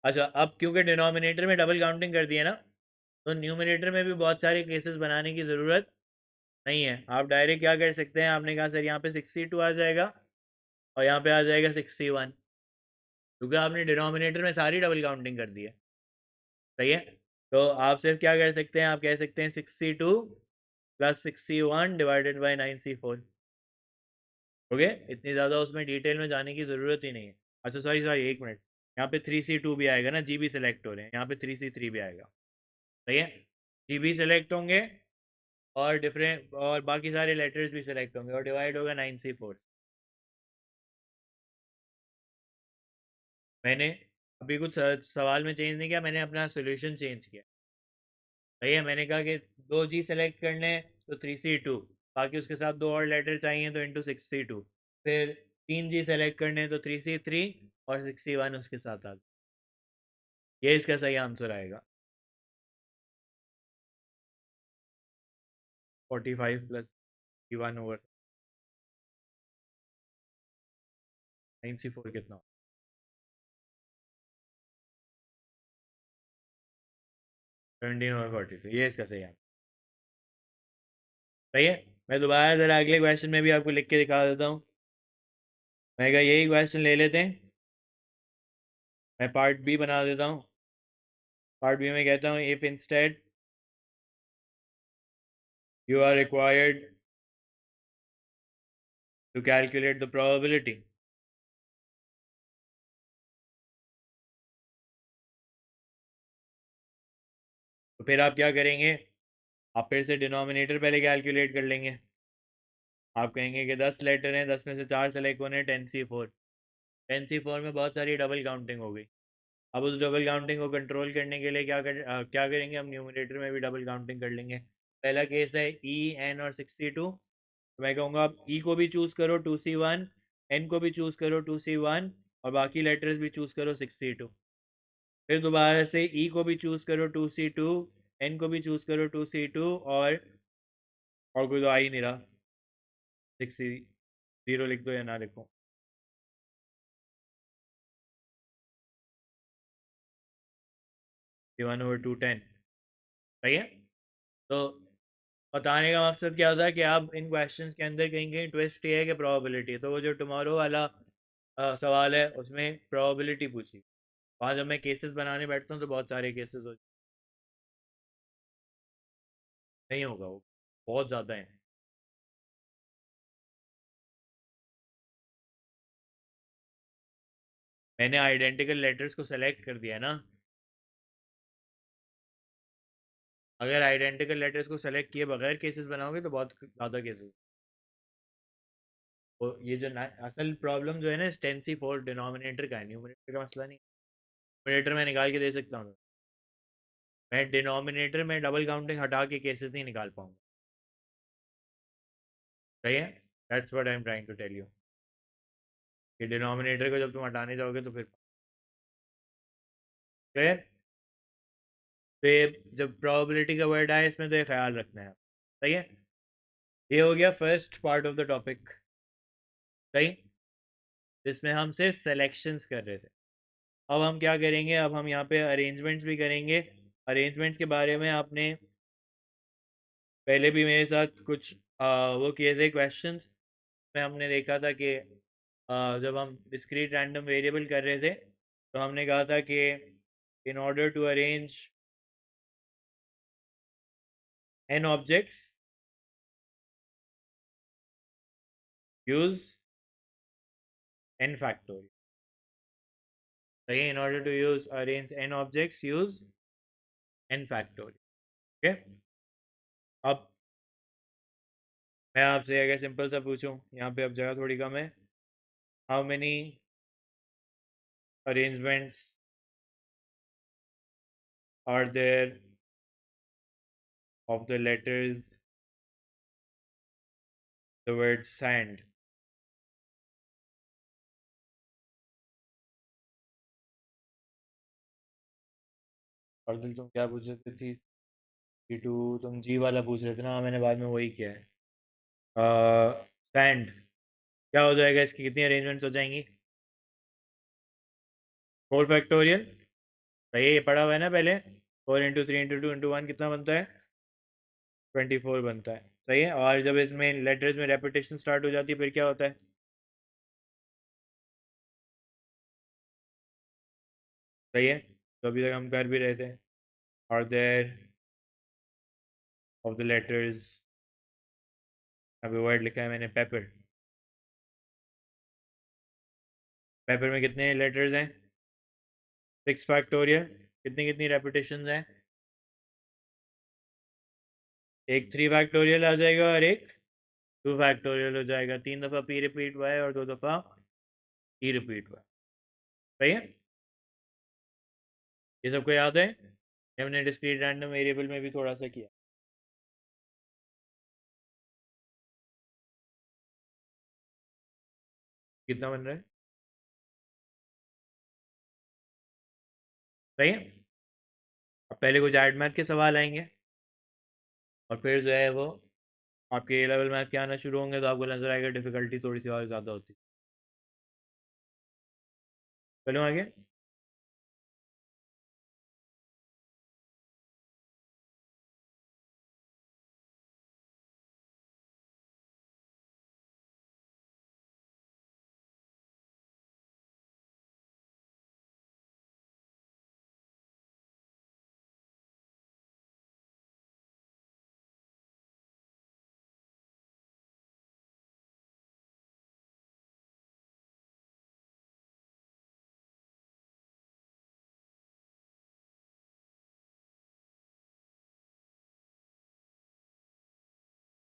अच्छा अब क्योंकि डिनोमिनेटर में डबल काउंटिंग कर दिया ना, तो न्यूमिनेटर में भी बहुत सारे केसेस बनाने की ज़रूरत नहीं है। आप डायरेक्ट क्या कर सकते हैं, आपने कहा सर यहाँ पे 62 आ जाएगा और यहाँ पे आ जाएगा 61, क्योंकि आपने डिनोमिनेटर में सारी डबल काउंटिंग कर दी है। सही है। तो आप सिर्फ क्या कर सकते हैं, आप कह सकते हैं 62 plus 61 divided by 9C4। Okay, इतनी ज़्यादा उसमें डिटेल में जाने की ज़रूरत ही नहीं है। अच्छा सॉरी सॉरी एक मिनट, यहाँ पे 3C2 भी आएगा ना, जी भी सिलेक्ट हो रहे हैं, यहाँ पे 3C3 भी आएगा। सही है, जी भी सिलेक्ट होंगे और डिफरेंट और बाकी सारे लेटर्स भी सिलेक्ट होंगे और डिवाइड होगा 9C4। मैंने अभी कुछ सवाल में चेंज नहीं किया, मैंने अपना सोल्यूशन चेंज किया। सही है, मैंने कहा कि 2G सेलेक्ट करने हैं तो 3C2, बाकी उसके साथ दो और लेटर चाहिए तो इंटू 6C2, फिर 3G सेलेक्ट करने हैं तो 3C3 और 61 उसके साथ आ। ये इसका सही आंसर आएगा। 45 प्लस 1/9C4 कितना? 17/42, ये इसका सही आंसर। सही है। मैं दोबारा ज़रा अगले क्वेश्चन में भी आपको लिख के दिखा देता हूँ। मैं कहा यही क्वेश्चन ले लेते हैं, मैं पार्ट बी बना देता हूँ। पार्ट बी में कहता हूँ if instead you are required to calculate the probability, तो फिर आप क्या करेंगे, आप फिर से डिनोमिनेटर पहले कैलकुलेट कर लेंगे। आप कहेंगे कि 10 लेटर हैं, 10 में से 4 सेलेक्ट होने, 10C4। 10C4 में बहुत सारी डबल काउंटिंग हो गई। अब उस डबल काउंटिंग को कंट्रोल करने के लिए क्या करेंगे, हम न्यूमिनेटर में भी डबल काउंटिंग कर लेंगे। पहला केस है E N और 62, तो मैं कहूँगा आप E को भी चूज़ करो 2C1 एन को भी चूज़ करो 2C1 और बाकी लेटर्स भी चूज़ करो 6C2। फिर दोबारा से ई को भी चूज़ करो 2C2, एन को भी चूज़ करो 2C2 और कोई तो आ ही नहीं रहा, 6C0 लिख दो या ना लिखो। C1/210 सही है। तो बताने का मकसद क्या होता है कि आप इन क्वेश्चंस के अंदर कहीं कहीं ट्विस्ट ये है कि प्रोबेबिलिटी, तो वो जो टुमारो वाला सवाल है उसमें प्रोबेबिलिटी पूछी, वहाँ जब मैं केसेस बनाने बैठता हूँ तो बहुत सारे केसेस हो, नहीं होगा वो, बहुत ज़्यादा है। मैंने आइडेंटिकल लेटर्स को सेलेक्ट कर दिया ना, अगर आइडेंटिकल लेटर्स को सेलेक्ट किए बगैर केसेस बनाओगे तो बहुत ज़्यादा केसेस। तो ये जो असल प्रॉब्लम जो है ना टेंसी फोर डिनोमिनेटर का है, न्यूमरेटर का मसला नहीं। न्यूमरेटर मैं निकाल के दे सकता हूँ, मैं डिनोमिनेटर में डबल काउंटिंग हटा के केसेस नहीं निकाल पाऊंगा, सही है। That's what I am trying to tell you कि डिनोमिनेटर को जब तुम हटाने जाओगे तो फिर क्लियर। तो ये जब प्रोबेबिलिटी का वर्ड आए इसमें तो ये ख्याल रखना है, सही है। ये हो गया first part of the topic, सही, जिसमें हम सिर्फ सेलेक्शंस कर रहे थे। अब हम क्या करेंगे, अब हम यहाँ पे अरेंजमेंट्स भी करेंगे। अरेंजमेंट्स के बारे में आपने पहले भी मेरे साथ कुछ वो किए थे क्वेश्चंस में, हमने देखा था कि जब हम डिस्क्रीट रैंडम वेरिएबल कर रहे थे तो हमने कहा था कि in order to arrange n objects use n factorial, सही है। In order to use arrange n objects use n factorial, okay. अब मैं आपसे अगर सिंपल सा पूछूं, यहाँ पे अब जगह थोड़ी कम है, how many arrangements are there of the letters the word sand? और दिल तुम क्या पूछ रहे थे? G2 तुम जी वाला पूछ रहे थे ना, मैंने बाद में वही किया है। सैंड क्या हो जाएगा, इसकी कितनी अरेंजमेंट्स हो जाएंगी? 4 फैक्टोरियल, सही है, ये पढ़ा हुआ है ना पहले। 4 × 3 × 2 × 1 कितना बनता है? 24 बनता है, सही है। और जब इसमें लेटर्स में रेपिटेशन स्टार्ट हो जाती है फिर क्या होता है? सही है, तो अभी तक हम कर भी रहे थे। और देयर ऑफ द लेटर्स, अभी वर्ड लिखा है मैंने पेपर, पेपर में कितने लेटर्स हैं? 6 फैक्टोरियल, कितनी कितनी रेपिटेशन हैं? एक 3 फैक्टोरियल आ जाएगा और एक 2 फैक्टोरियल हो जाएगा। 3 दफ़ा पी रिपीट हुआ है और 2 दफ़ा ई रिपीट हुआ है, सही है। ये सबको याद है, ये हमने डिस्क्रीट रैंडम वेरिएबल में भी थोड़ा सा किया। कितना बन रहा है? सही है। अब पहले कुछ ऐड मैथ के सवाल आएंगे और फिर जो है वो आपके ए लेवल मैथ के आना शुरू होंगे, तो आपको नजर आएगा डिफिकल्टी थोड़ी सी और ज़्यादा होती है। चलो आगे।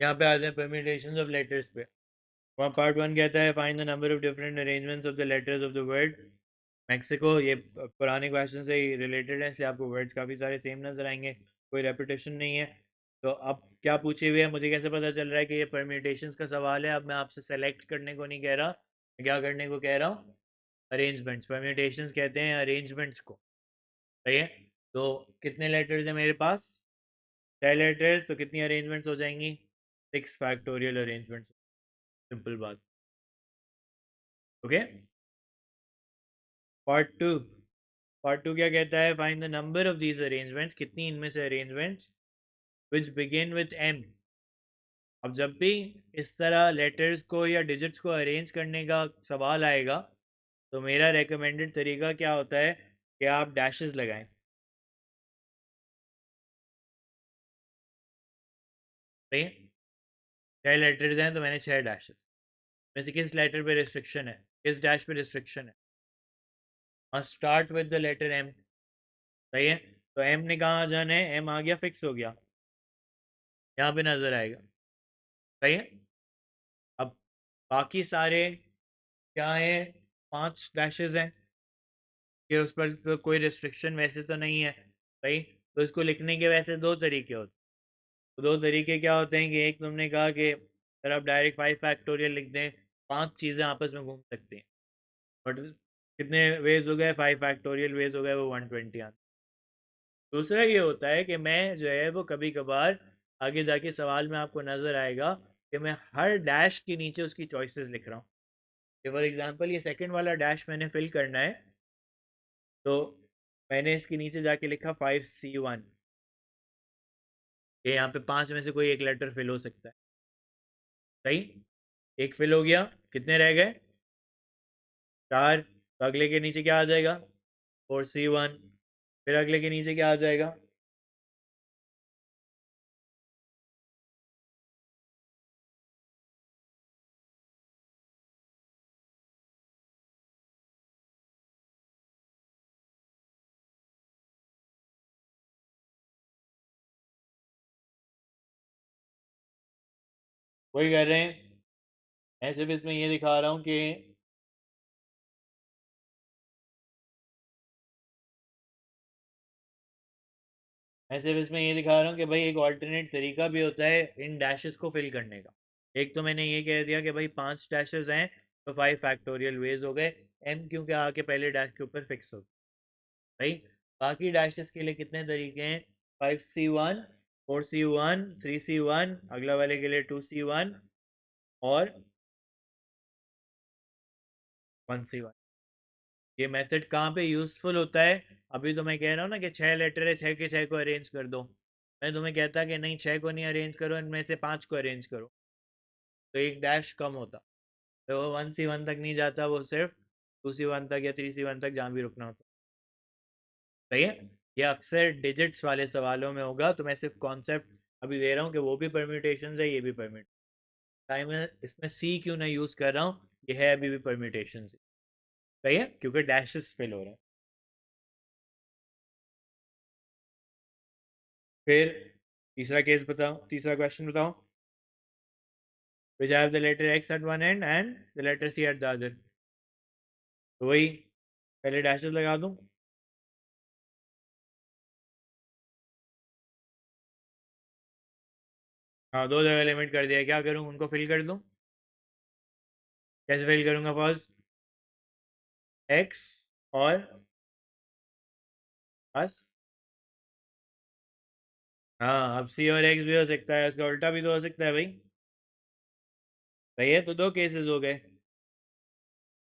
यहाँ पे आते हैं परम्यूटेशंस ऑफ लेटर्स पे। वहाँ पार्ट 1 कहता है find the number of different arrangements of the letters of the word Mexico. ये पुराने क्वेश्चन से ही रिलेटेड है, इसलिए आपको वर्ड्स काफ़ी सारे सेम नजर आएंगे, कोई रेपिटेशन नहीं है। तो अब क्या पूछे हुए हैं, मुझे कैसे पता चल रहा है कि ये परम्यूटेशंस का सवाल है? अब मैं आपसे सेलेक्ट करने को नहीं कह रहा, मैं क्या करने को कह रहा हूँ? अरेंजमेंट्स, परम्यूटेशंस कहते हैं अरेंजमेंट्स को। सही है। तो कितने लेटर्स हैं मेरे पास? 6 लेटर्स, तो कितनी अरेंजमेंट्स हो जाएंगी? 6 फैक्टोरियल अरेंजमेंट्स। सिंपल बात। ओके। पार्ट 2। पार्ट 2 क्या कहता है? Find the number of these arrangements, कितनी इनमें से arrangements which begin with M. अब जब भी इस तरह लेटर्स को या डिजिट्स को अरेंज करने का सवाल आएगा, तो मेरा रेकमेंडेड तरीका क्या होता है कि आप डैशेस लगाएं। सही है। 6 लेटर्स हैं तो मैंने 6 डैशेस में से किस लेटर पे रिस्ट्रिक्शन है, किस डैश पे रिस्ट्रिक्शन है? Must start with the letter M. सही है। तो एम ने कहाँ जाना है? एम आ गया, फिक्स हो गया, यहाँ पे नजर आएगा। सही है। अब बाकी सारे क्या है? 5 डैशेस हैं कि उस पर तो कोई रिस्ट्रिक्शन वैसे तो नहीं है। सही। तो इसको लिखने के वैसे दो तरीके होते हैं। तो दो तरीके क्या होते हैं कि एक तुमने कहा कि अगर आप डायरेक्ट 5 फैक्टोरियल लिख दें, 5 चीज़ें आपस में घूम सकती हैं। बट कितने वेज हो गए? 5 फैक्टोरियल वेज हो गए, वो 120 आते। दूसरा ये होता है कि मैं जो है वो कभी कभार आगे जाके सवाल में आपको नज़र आएगा कि मैं हर डैश के नीचे उसकी चॉइसेस लिख रहा हूँ। फॉर एग्जांपल ये सेकंड वाला डैश मैंने फिल करना है, तो मैंने इसके नीचे जाके लिखा 5C1। ये यहाँ पे 5 में से कोई एक लेटर फिल हो सकता है। सही। एक फिल हो गया, कितने रह गए? 4। तो अगले के नीचे क्या आ जाएगा? 4C1। फिर अगले के नीचे क्या आ जाएगा? वही कर रहे हैं। मैं सिर्फ इसमें ये दिखा रहा हूँ कि मैं सिर्फ इसमें ये दिखा रहा हूँ कि भाई एक ऑल्टरनेट तरीका भी होता है इन डैशेस को फिल करने का। एक तो मैंने ये कह दिया कि भाई 5 डैशेस हैं तो 5 फैक्टोरियल वेज हो गए। एम क्योंकि आके पहले डैश के ऊपर फिक्स हो गई। भाई बाकी डैशेस के लिए कितने तरीके हैं? 5C1, 4C1, 3C1, अगला वाले के लिए 2C1 और 1C1। ये मेथड कहाँ पे यूजफुल होता है? अभी तो मैं कह रहा हूँ ना कि 6 लेटर है, 6 के 6 को अरेंज कर दो। मैं तुम्हें कहता कि नहीं, 6 को नहीं अरेंज करो, इनमें से 5 को अरेंज करो, तो एक डैश कम होता। तो वो 1C1 तक नहीं जाता, वो सिर्फ 2C1 तक या 3C1 तक जहाँ भी रुकना होता। सही है। ये अक्सर डिजिट्स वाले सवालों में होगा, तो मैं सिर्फ कॉन्सेप्ट अभी दे रहा हूँ कि वो भी परम्यूटेशन है, ये भी परम्यूट टाइम में इसमें सी क्यों ना यूज़ कर रहा हूँ, ये है अभी भी परम्यूटेशन। सही है, क्योंकि डैशेस फेल हो रहे हैं। फिर तीसरा केस बताओ, तीसरा क्वेश्चन बताओ। which have the letter x at one end and the letter c at the other। तो वही पहले डैशेस लगा दूं। हाँ, दो जगह लिमिट कर दिया, क्या करूं? उनको फिल कर दूं। कैसे फिल करूंगा? फर्स्ट एक्स और बस। हाँ, अब सी और एक्स भी हो सकता है, उसका उल्टा भी तो हो सकता है भाई। सही है। तो दो केसेस हो गए।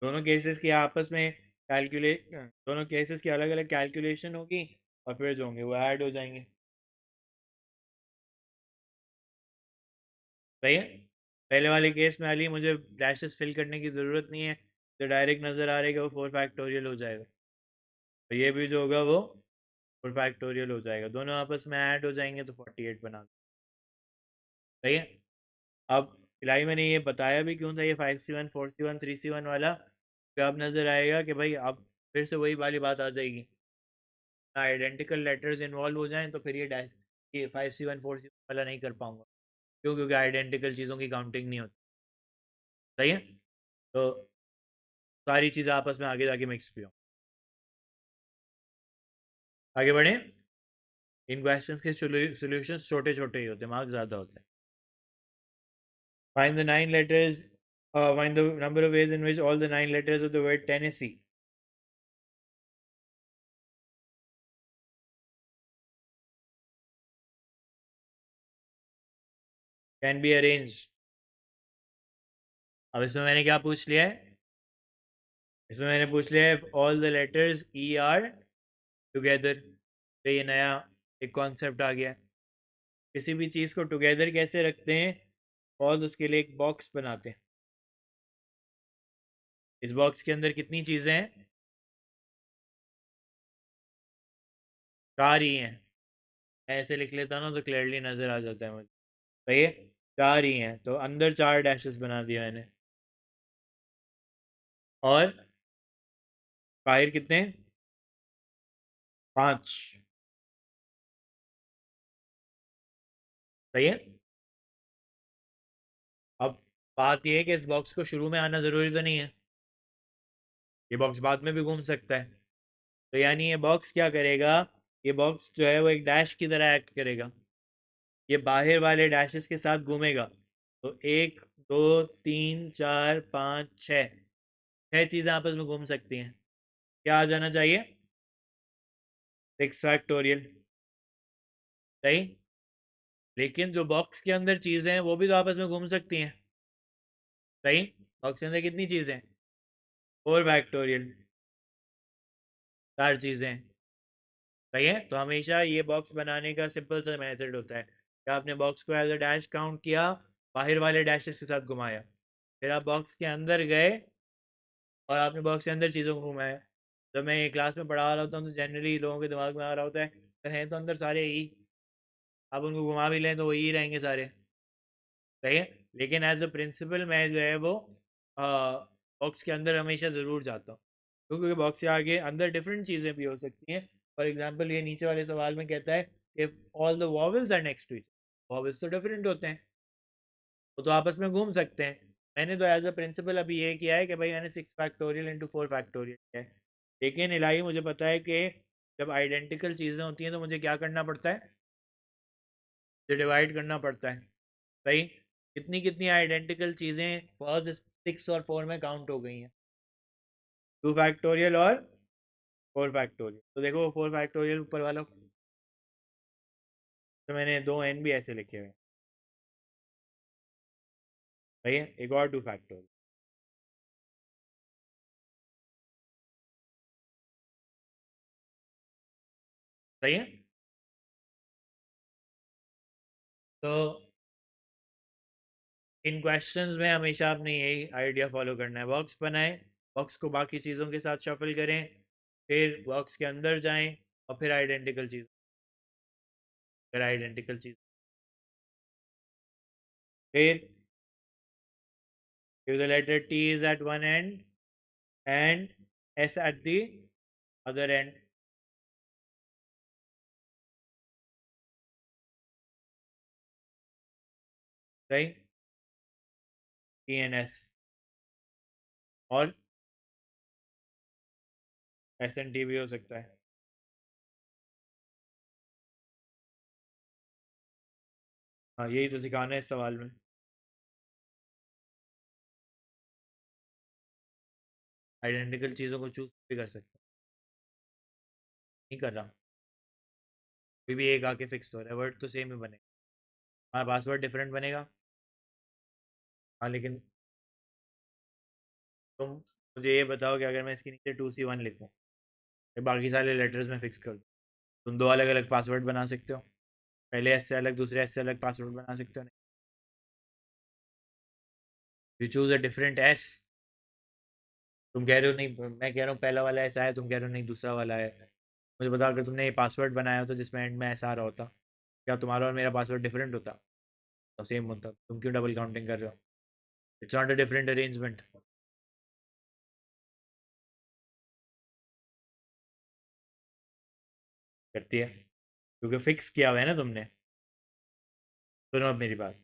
दोनों केसेस की आपस में कैलकुलेट, दोनों केसेस की अलग अलग कैलकुलेशन होगी और फिर जो होंगे वो ऐड हो जाएंगे। सही है। पहले वाले केस में अली मुझे डैशेस फिल करने की ज़रूरत नहीं है, तो डायरेक्ट नज़र आ रहा है कि वो 4 फैक्टोरियल हो जाएगा। तो ये भी जो होगा वो 4 फैक्टोरियल हो जाएगा, दोनों आपस में ऐड हो जाएंगे तो 48 बना दो। सही है। अब फिलहाल मैंने ये बताया भी क्यों था, ये 5C1, 4C1, 3C1 वाला, कि अब नज़र आएगा कि भाई अब फिर से वही वाली बात आ जाएगी, आइडेंटिकल लेटर्स इन्वॉल्व हो जाएं तो फिर ये डैश, ये 5C1 4C1 वाला नहीं कर पाऊंगा। क्यों? क्योंकि आइडेंटिकल चीज़ों की काउंटिंग नहीं होती। सही है। तो सारी चीज़ें आपस में आगे जाके मिक्स भी हो। आगे बढ़े। इन क्वेश्चंस के सॉल्यूशंस छोटे छोटे ही होते हैं, मार्क्स ज़्यादा होते हैं। Find the 9 letters Find the number of ways in which all the 9 letters of the word Tennessee can be arranged. अब इसमें मैंने क्या पूछ लिया है? इसमें मैंने पूछ लिया है all the letters E R together. तो ये नया एक कॉन्सेप्ट आ गया है। किसी भी चीज़ को टुगेदर कैसे रखते हैं? और उसके लिए एक बॉक्स बनाते हैं। इस बॉक्स के अंदर कितनी चीज़ें हैं? 4 ही हैं। ऐसे लिख लेता ना तो क्लियरली नज़र आ जाता है मुझे। सही है, 4 ही हैं तो अंदर 4 डैशेस बना दिया मैंने। और बाहर कितने हैं? 5। सही है। अब बात यह है कि इस बॉक्स को शुरू में आना ज़रूरी तो नहीं है, ये बॉक्स बाद में भी घूम सकता है। तो यानी ये बॉक्स क्या करेगा? ये बॉक्स जो है वो एक डैश की तरह एक्ट करेगा। ये बाहर वाले डैशेस के साथ घूमेगा। तो 1 2 3 4 5 6 छह चीज़ें आपस में घूम सकती हैं। क्या आ जाना चाहिए? 6 फैक्टोरियल। सही। लेकिन जो बॉक्स के अंदर चीज़ें हैं वो भी तो आपस में घूम सकती हैं। सही। बॉक्स के अंदर कितनी चीज़ें हैं? 4 फैक्टोरियल। 4 चीज़ें। सही है। तो हमेशा ये बॉक्स बनाने का सिंपल सा मेथड होता है कि आपने बॉक्स को एज अ डैश काउंट किया, बाहर वाले डैशेस के साथ घुमाया, फिर आप बॉक्स के अंदर गए और आपने बॉक्स के अंदर चीज़ों को घुमाया। जब मैं ये क्लास में पढ़ा रहा होता हूँ तो जनरली लोगों के दिमाग में आ रहा होता है तो हैं तो अंदर सारे ई, आप उनको घुमा भी लें तो वो ई रहेंगे सारे। सही है। लेकिन एज अ प्रिंसिपल मैं जो है वो बॉक्स के अंदर हमेशा ज़रूर जाता हूँ, क्योंकि बॉक्स के आगे अंदर डिफरेंट चीज़ें भी हो सकती हैं। फॉर एग्जांपल ये नीचे वाले सवाल में कहता है कि all the vowels are next to each. Vowels तो डिफरेंट होते हैं, वो तो आपस में घूम सकते हैं। मैंने तो एज अ प्रिंसिपल अभी ये किया है कि भाई मैंने 6 फैक्टोरियल इंटू 4 फैक्टोरियल किया है। लेकिन इलाही मुझे पता है कि जब आइडेंटिकल चीज़ें होती हैं तो मुझे क्या करना पड़ता है? मुझे डिवाइड करना पड़ता है। सही। कितनी कितनी आइडेंटिकल चीज़ें फर्स्ट 6 और 4 में काउंट हो गई हैं? 2 फैक्टोरियल और 4 फैक्टोरियल। तो देखो 4 फैक्टोरियल ऊपर वाला, तो मैंने 2 n भी ऐसे लिखे हुए हैं। सही है। एक और 2 फैक्टोरियल। सही है। तो इन क्वेश्चंस में हमेशा आपने यही आइडिया फॉलो करना है। बॉक्स बनाएं, बॉक्स को बाकी चीज़ों के साथ शफल करें, फिर बॉक्स के अंदर जाएं और फिर आइडेंटिकल चीज़, फिर आइडेंटिकल चीज़, फिर if the letter T is at one end and S at the other end. Right? T and S और S and T भी हो सकता है। हाँ, यही तो सिखाना है इस सवाल में। आइडेंटिकल चीज़ों को चूज भी कर सकते हैं। नहीं कर रहा, अभी भी एक आके फिक्स हो रहा है, वर्ड तो सेम ही बनेगा। हाँ, पासवर्ड डिफरेंट बनेगा। हाँ लेकिन तुम मुझे ये बताओ कि अगर मैं इसके नीचे 2C1 लिखूँ, फिर बाकी सारे लेटर्स में फिक्स कर दूँ, तुम 2 अलग अलग पासवर्ड बना सकते हो। पहले एस से अलग, दूसरे एस से अलग पासवर्ड बना सकते हो। You choose a different S. तुम कह रहे हो नहीं, मैं कह रहा हूँ पहला वाला ऐसा है, तुम कह रहे हो नहीं दूसरा वाला है। मुझे बता, अगर तुमने ये पासवर्ड बनाया होता जिसमें एंड में ऐसा आ रहा होता, क्या तुम्हारा और मेरा पासवर्ड डिफरेंट होता? तो सेम होता, तुम क्यों डबल काउंटिंग कर रहे हो? It's not a different arrangement. करती है, क्योंकि फिक्स किया हुआ है ना तुमने। सुनो अब मेरी बात,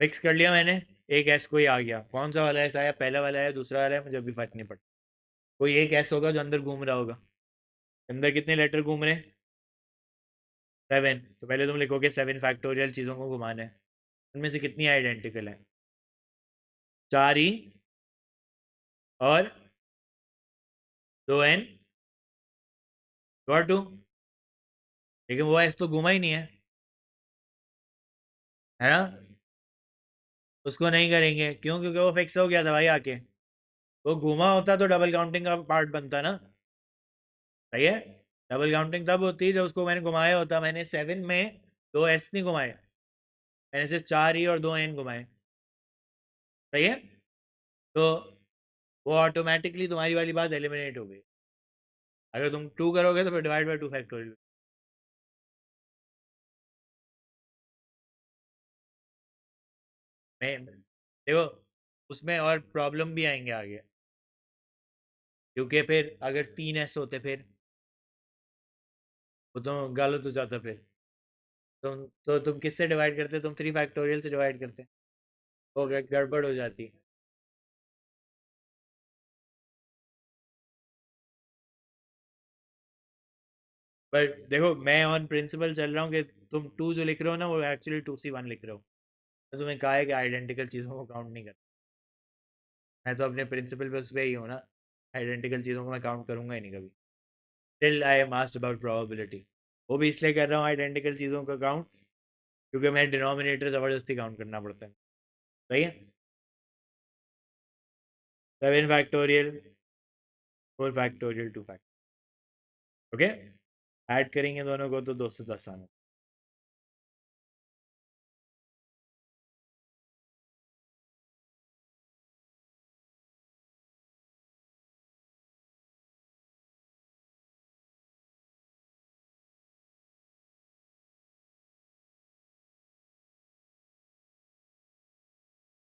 फिक्स कर लिया मैंने। एक एस कोई आ गया, कौन सा वाला एस आया, पहला वाला है दूसरा वाला है, मुझे अभी फर्क नहीं पड़ता। कोई एक एस होगा जो अंदर घूम रहा होगा। अंदर कितने लेटर घूम रहे हैं? 7। तो पहले तुम लिखोगे 7 फैक्टोरियल चीज़ों को घुमाना है, उनमें से कितनी आइडेंटिकल है? 4 ई और 2n और 2, लेकिन वो एस तो घुमा ही नहीं है ना? उसको नहीं करेंगे, क्यों? क्योंकि वो फिक्स हो गया था भाई आके। वो घुमा होता तो डबल काउंटिंग का पार्ट बनता ना। सही है। डबल काउंटिंग तब होती है जब उसको मैंने घुमाया होता। मैंने 7 में 2 एस नहीं घुमाए, मैंने सिर्फ 4 ई और 2 एन घुमाए। सही है। तो वो ऑटोमेटिकली तुम्हारी वाली बात एलिमिनेट हो गई। अगर तुम 2 करोगे तो फिर डिवाइड बाई 2 फैक्टोरियल। मैं देखो, उसमें और प्रॉब्लम भी आएंगे आगे, क्योंकि फिर अगर 3 एस होते फिर वो तो गलत हो जाता। फिर तुम किससे डिवाइड करते? तुम 3 फैक्टोरियल से डिवाइड करते, वो गड़बड़ हो जाती। पर देखो, मैं ऑन प्रिंसिपल चल रहा हूँ कि तुम 2 जो लिख रहे हो ना, वो एक्चुअली 2C1 लिख रहे हो। तो तुम्हें कहा है कि आइडेंटिकल चीज़ों को काउंट नहीं करना। मैं तो अपने प्रिंसिपल पे उस पर ही हूँ ना, आइडेंटिकल चीज़ों को मैं काउंट करूंगा ही नहीं कभी। Till I am asked about probability. वो भी इसलिए कर रहा हूँ आइडेंटिकल चीज़ों का काउंट, क्योंकि मैं डिनोमिनेटर ज़बरदस्ती काउंट करना पड़ता है। सही है। 7 factorial, 4 factorial, 2 factorial. Okay. Add करेंगे दोनों को तो 2 से 10 आना।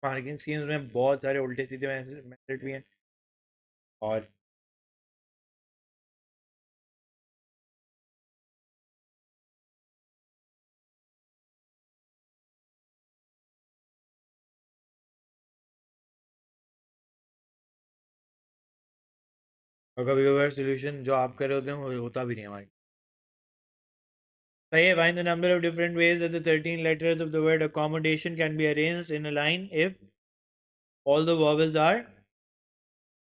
मार्किंग स्कीम्स में बहुत सारे उल्टे सीधे मेथड भी हैं। और कभी कभार सोल्यूशन जो आप कर रहे होते हैं वो होता भी नहीं हमारे। सही है। Find the number of different ways that the 13 letters of the word accommodation can be arranged in a line if all the vowels are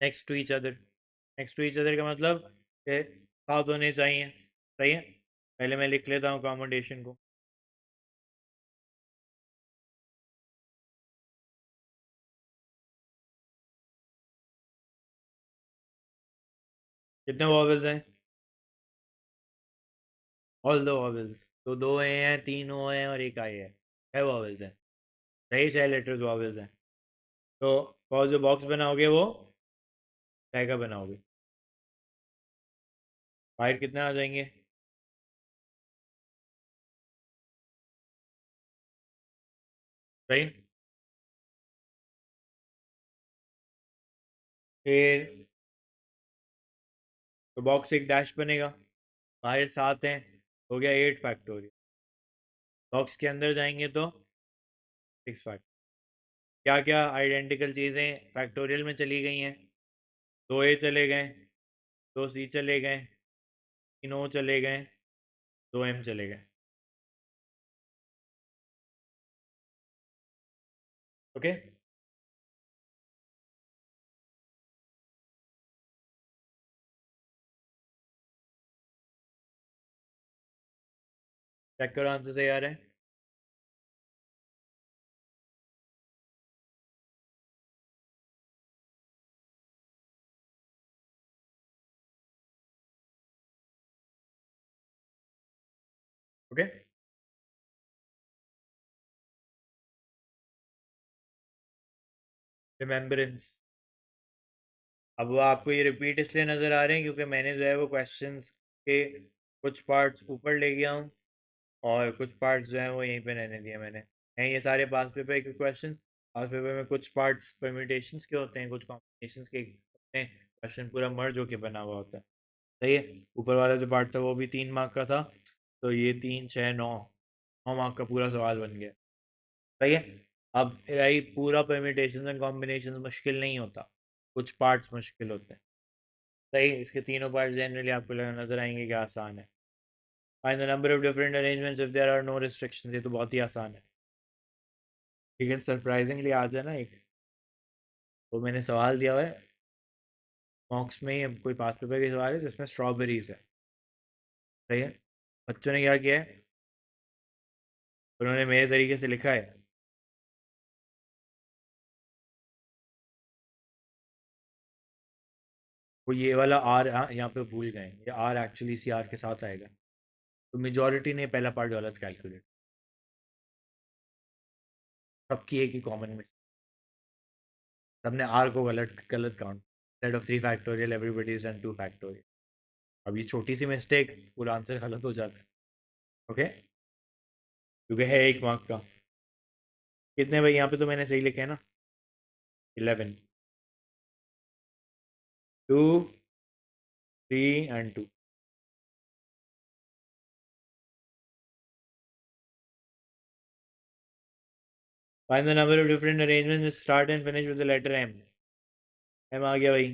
next to each other. Next to each other का मतलब कि साथ होने चाहिए। सही है। पहले मैं लिख लेता हूँ accommodation को। कितने vowels हैं? All the vowels। तो 2 ए हैं, 3 ओ हैं और एक आई है। 6 vowels हैं। सही, 6 लेटर्स vowels हैं। तो और जो बॉक्स बनाओगे वो 6 का बनाओगे। बाहर कितने आ जाएंगे? सही। फिर तो बॉक्स एक डैश बनेगा। बाहर 7 हैं, हो गया 8 फैक्टोरियल। बॉक्स के अंदर जाएंगे तो 6 फैक्ट। क्या क्या आइडेंटिकल चीज़ें फैक्टोरियल में चली गई हैं? 2 ए चले गए, 2 सी चले गए, 3 ओ चले गए, 2 एम चले गए। ओके। चेक करो आंसर सही आ रहा है। ओके। रिमेम्बरेंस। अब वो आपको ये रिपीट इसलिए नज़र आ रहे हैं क्योंकि मैंने जो है वो क्वेश्चंस के कुछ पार्ट्स ऊपर ले गया हूँ और कुछ पार्ट्स जो हैं वो यहीं पे रहने दिए मैंने। हैं ये सारे पास पेपर के क्वेश्चन। पास पेपर में कुछ पार्ट्स परम्यूटेशंस के होते हैं, कुछ कॉम्बिनेशंस के होते हैं। क्वेश्चन पूरा मर्ज होके बना हुआ होता है। सही है। ऊपर वाला जो पार्ट था वो भी 3 मार्क का था। तो ये 3, 6, 9 9 मार्क का पूरा सवाल बन गया। सही है। अब भाई पूरा परम्यूटेशन एंड कॉम्बिनेशन मुश्किल नहीं होता, कुछ पार्ट्स मुश्किल होते हैं। सही। इसके तीनों पार्ट्स जनरली आपको नजर आएंगे कि आसान है। Find the number of different arrangements if there are no restrictions. ये तो बहुत ही आसान है। लेकिन सरप्राइजिंगली आ जाए ना एक। तो मैंने सवाल दिया हुआ है मॉक्स में ही, कोई 5 रुपए की सवाल है जिसमें स्ट्रॉबेरीज है। सही है। बच्चों ने क्या किया है, उन्होंने मेरे तरीके से लिखा है। वो ये वाला आर यहाँ पे भूल गए, ये आर एक्चुअली सी आर के साथ आएगा। तो मेजोरिटी ने पहला पार्ट गलत कैलकुलेट, सबकी एक ही कॉमन में, सबने आर को गलत गलत count. Instead of 3 factorial everybody is 2 factorial. अब ये छोटी सी मिस्टेक पूरा आंसर गलत हो जाता है। ओके, क्योंकि है 1 मार्क का। कितने भाई, यहाँ पे तो मैंने सही लिखे है ना, 11, 2, 3 and 2। Find the number of different arrangements that start and finish with the letter M. M आ गया भाई।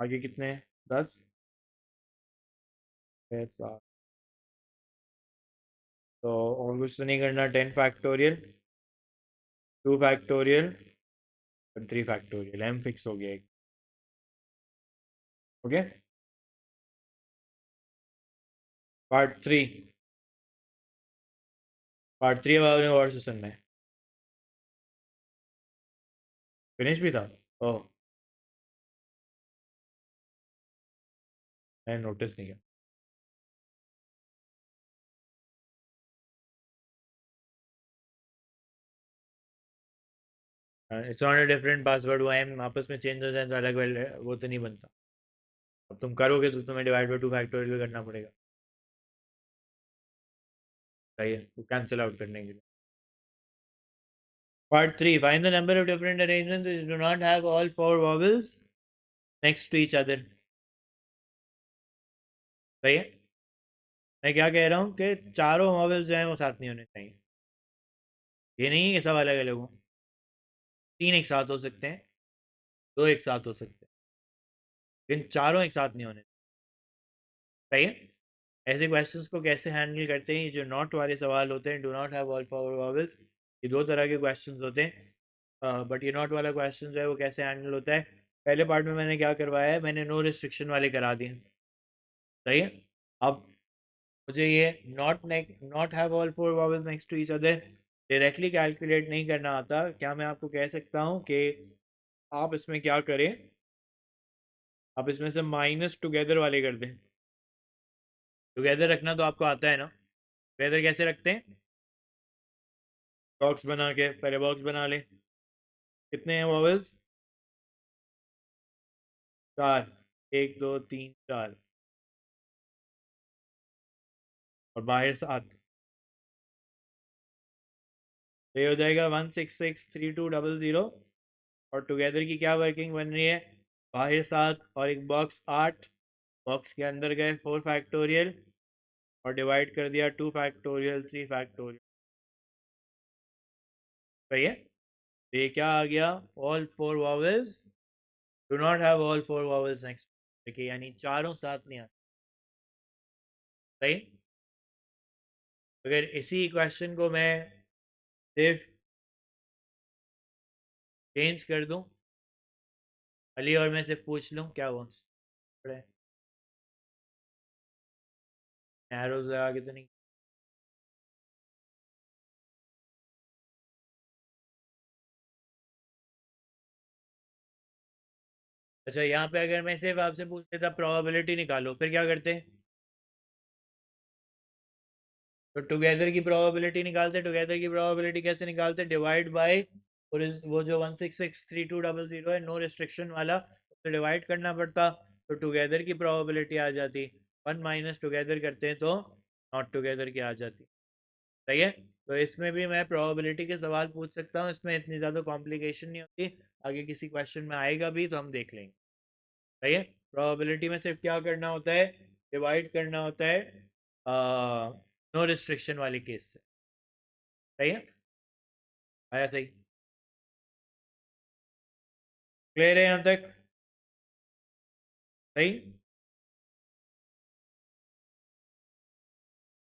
आगे कितने हैं, 10, 6, 7। तो और कुछ तो नहीं करना। 10 फैक्टोरियल, 2 फैक्टोरियल और 3 फैक्टोरियल। M फिक्स हो गया एक। Okay, part 3। पार्ट 3 अब आपने और से सुनना है। फिनिश भी था। ओह, मैंने नोटिस नहीं किया। It's on a different password. वो M आपस में चेंज हो जाए तो अलग वो तो नहीं बनता। अब तुम करोगे तो तुम्हें डिवाइड बाई 2 फैक्टोरियल करना पड़ेगा। सही है, वो कैंसिल आउट करने के लिए। Part 3. Find the number of different arrangements which do not have all 4 vowels next to each other. सही है। मैं क्या कह रहा हूँ कि चारों वॉवल्स जो हैं वो साथ नहीं होने चाहिए। ये नहीं है कि सब अलग अलग हों। 3 एक साथ हो सकते हैं, 2 एक साथ हो सकते हैं, लेकिन चारों एक साथ नहीं होने। सही है। ऐसे क्वेश्चंस को कैसे हैंडल करते हैं, ये जो नॉट वाले सवाल होते हैं, do not have all 4 vowels, ये 2 तरह के क्वेश्चंस होते हैं। बट ये नॉट वाला क्वेश्चन जो है वो कैसे हैंडल होता है, पहले पार्ट में मैंने क्या करवाया है, मैंने नो रिस्ट्रिक्शन वाले करा दिए। सही है। अब मुझे ये not have all 4 vowels next to each other directly calculate नहीं करना आता। क्या मैं आपको कह सकता हूँ कि आप इसमें क्या करें, आप इसमें से माइनस टुगेदर वाले कर दें। टुगेदर रखना तो आपको आता है ना, टुगेदर कैसे रखते हैं, बॉक्स बना के, पहले बॉक्स बना ले। कितने हैं वॉवल्स, 4, 1, 2, 3, 4, और बाहर 7। तो ये हो जाएगा 1663200। और टुगेदर की क्या वर्किंग बन रही है, बाहर 7 और एक बॉक्स 8, बॉक्स के अंदर गए 4 फैक्टोरियल और डिवाइड कर दिया 2 फैक्टोरियल, 3 फैक्टोरियल। सही है। तो ये क्या आ गया, all 4 vowels do not have all 4 vowels next. देखिए यानी चारों साथ नहीं आते। सही। अगर इसी क्वेश्चन को मैं सिर्फ चेंज कर दूं, अली और मैं सिर्फ पूछ लूं क्या वो एरोज लगा के तो नहीं। अच्छा, यहाँ पे अगर मैं सिर्फ आपसे पूछ लेता प्रोबेबिलिटी निकालो, फिर क्या करते, तो टुगेदर की प्रोबेबिलिटी निकालते। टुगेदर की प्रोबेबिलिटी कैसे निकालते, डिवाइड बाय, और वो जो 1663200 है नो रिस्ट्रिक्शन वाला, तो डिवाइड करना पड़ता, तो टुगेदर की प्रोबेबिलिटी आ जाती। 1 माइनस टुगेदर करते हैं तो नॉट टुगेदर की आ जाती। सही है। तो इसमें भी मैं प्रोबेबिलिटी के सवाल पूछ सकता हूँ, इसमें इतनी ज़्यादा कॉम्प्लिकेशन नहीं होती। आगे किसी क्वेश्चन में आएगा भी तो हम देख लेंगे। सही है। प्रोबेबिलिटी में सिर्फ क्या करना होता है, डिवाइड करना होता है नो रिस्ट्रिक्शन वाले केस से। सही है, आया सही, क्लियर है यहाँ तक। सही।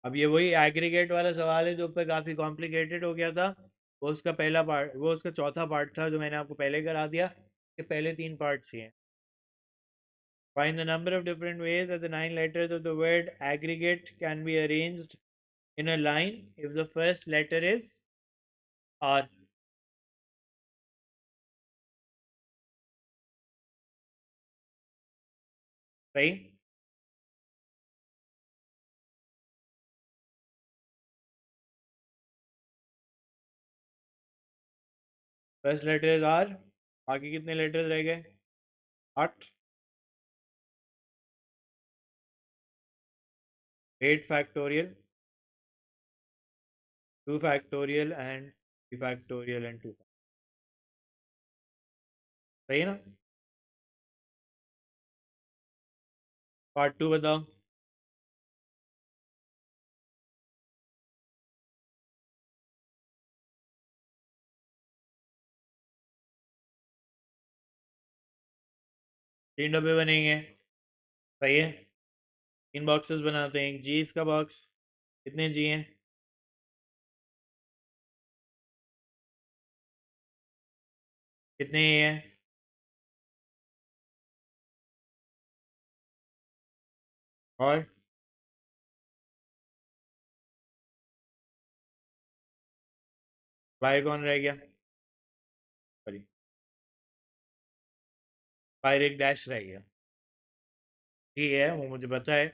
अब ये वही एग्रीगेट वाला सवाल है जो ऊपर काफ़ी कॉम्प्लिकेटेड हो गया था। वो उसका पहला पार्ट, वो उसका चौथा पार्ट था जो मैंने आपको पहले करा दिया। के पहले 3 पार्ट्स ही हैं. Find the number of different ways that the 9 letters of the word aggregate can be arranged in a line if the first letter is R. Right? First letter is R. बाकी कितने letters रह गए? 8. 8 factorial, 2 factorial and 3 factorial and 2 factorial. सही है ना? Part 2 बताओ. तीन डब्बे बनेंगे. सही है. 3 बॉक्सेस बनाते हैं. एक जीस का बॉक्स. कितने जी हैं? कितने ये हैं? और वाई कौन रह गया? सॉरी, वाई एक डैश रह गया. ठीक है, वो मुझे पता है.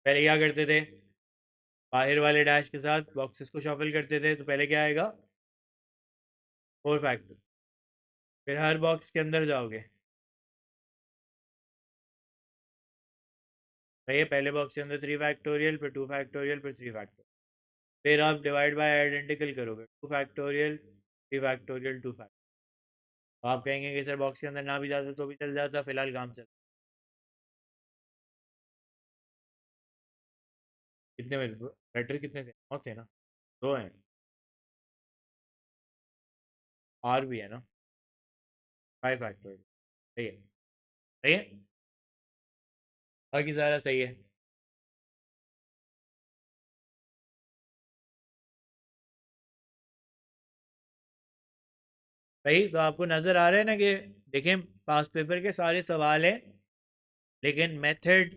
पहले क्या करते थे? बाहर वाले डैश के साथ बॉक्सेस को शफल करते थे. तो पहले क्या आएगा? 4 फैक्टर. फिर हर बॉक्स के अंदर जाओगे. सही है. पहले बॉक्स के अंदर 3 फैक्टोरियल, फिर 2 फैक्टोरियल, फिर 3 फैक्टोरियल. फिर आप डिवाइड बाय आइडेंटिकल करोगे. 2 फैक्टोरियल, 3 फैक्टोरियल, 2 फैक्टोरियल. आप कहेंगे कि सर बॉक्स के अंदर ना भी जाता तो भी चल जाता. फिलहाल काम चल. कितने में लेटर कितने थे? 9 थे ना? 2 हैं. आर भी है ना? 5 फैक्टोरियल. सही है. सही है. बाकी सारा सही है. भाई तो आपको नज़र आ रहा है ना कि देखें, पास पेपर के सारे सवाल हैं लेकिन मेथड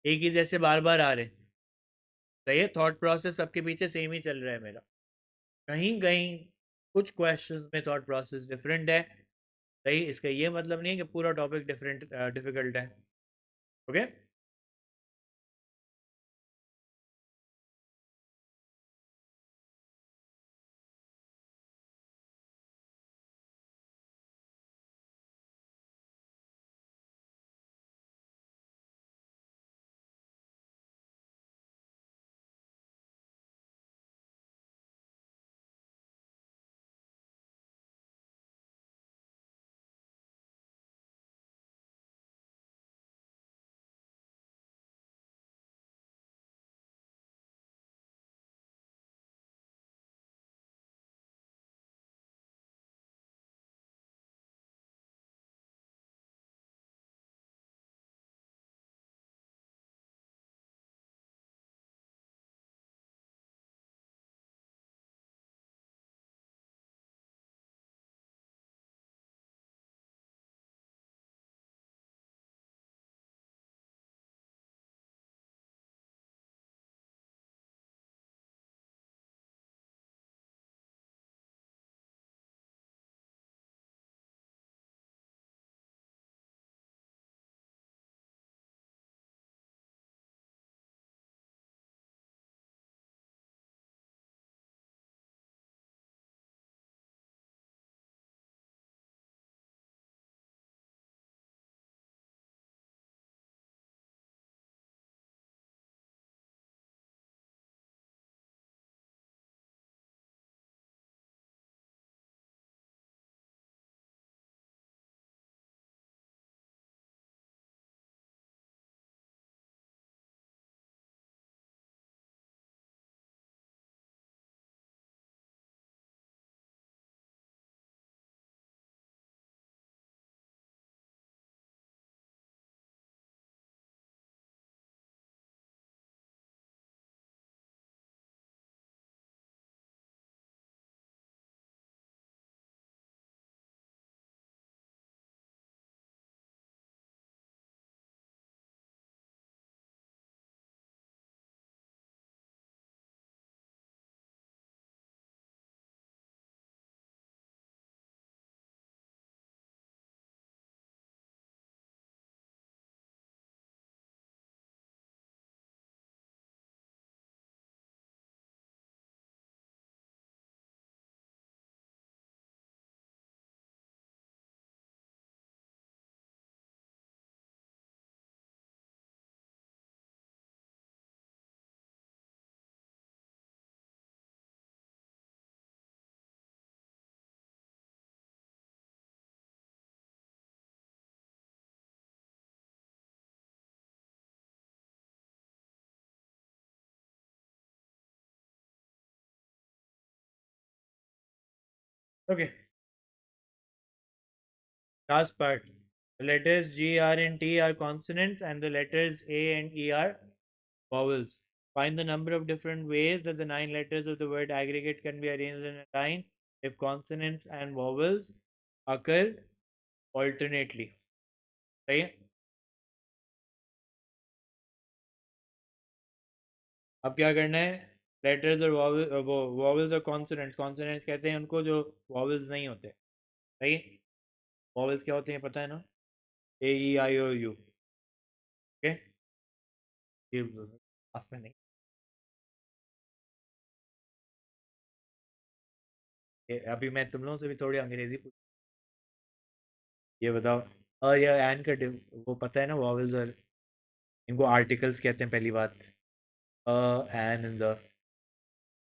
एक ही जैसे बार बार आ रहे हैं. सही है. थॉट प्रोसेस सबके पीछे सेम ही चल रहा है मेरा. कहीं कहीं कुछ क्वेश्चंस में थॉट प्रोसेस डिफरेंट है. सही. इसका ये मतलब नहीं है कि पूरा टॉपिक डिफरेंट डिफिकल्ट है. Okay. Okay, last part. The letters G, R, and T are consonants, and the letters A and E are vowels. Find the number of different ways that the 9 letters of the word aggregate can be arranged in a line if consonants and vowels occur alternately. सही है? अब क्या करना है? Letters और वो vowels और consonants, consonants कहते हैं उनको जो वॉवल्स नहीं होते। सही? वॉवल्स क्या होते हैं पता है ना? ए ई आई ओ यू। ओके, ये पास में नहीं। अभी मैं तुम लोगों से भी थोड़ी अंग्रेजी पूछ। ये बताओ, या एन का वो पता है ना वॉवल्स और इनको आर्टिकल्स कहते हैं पहली बात। एन इन द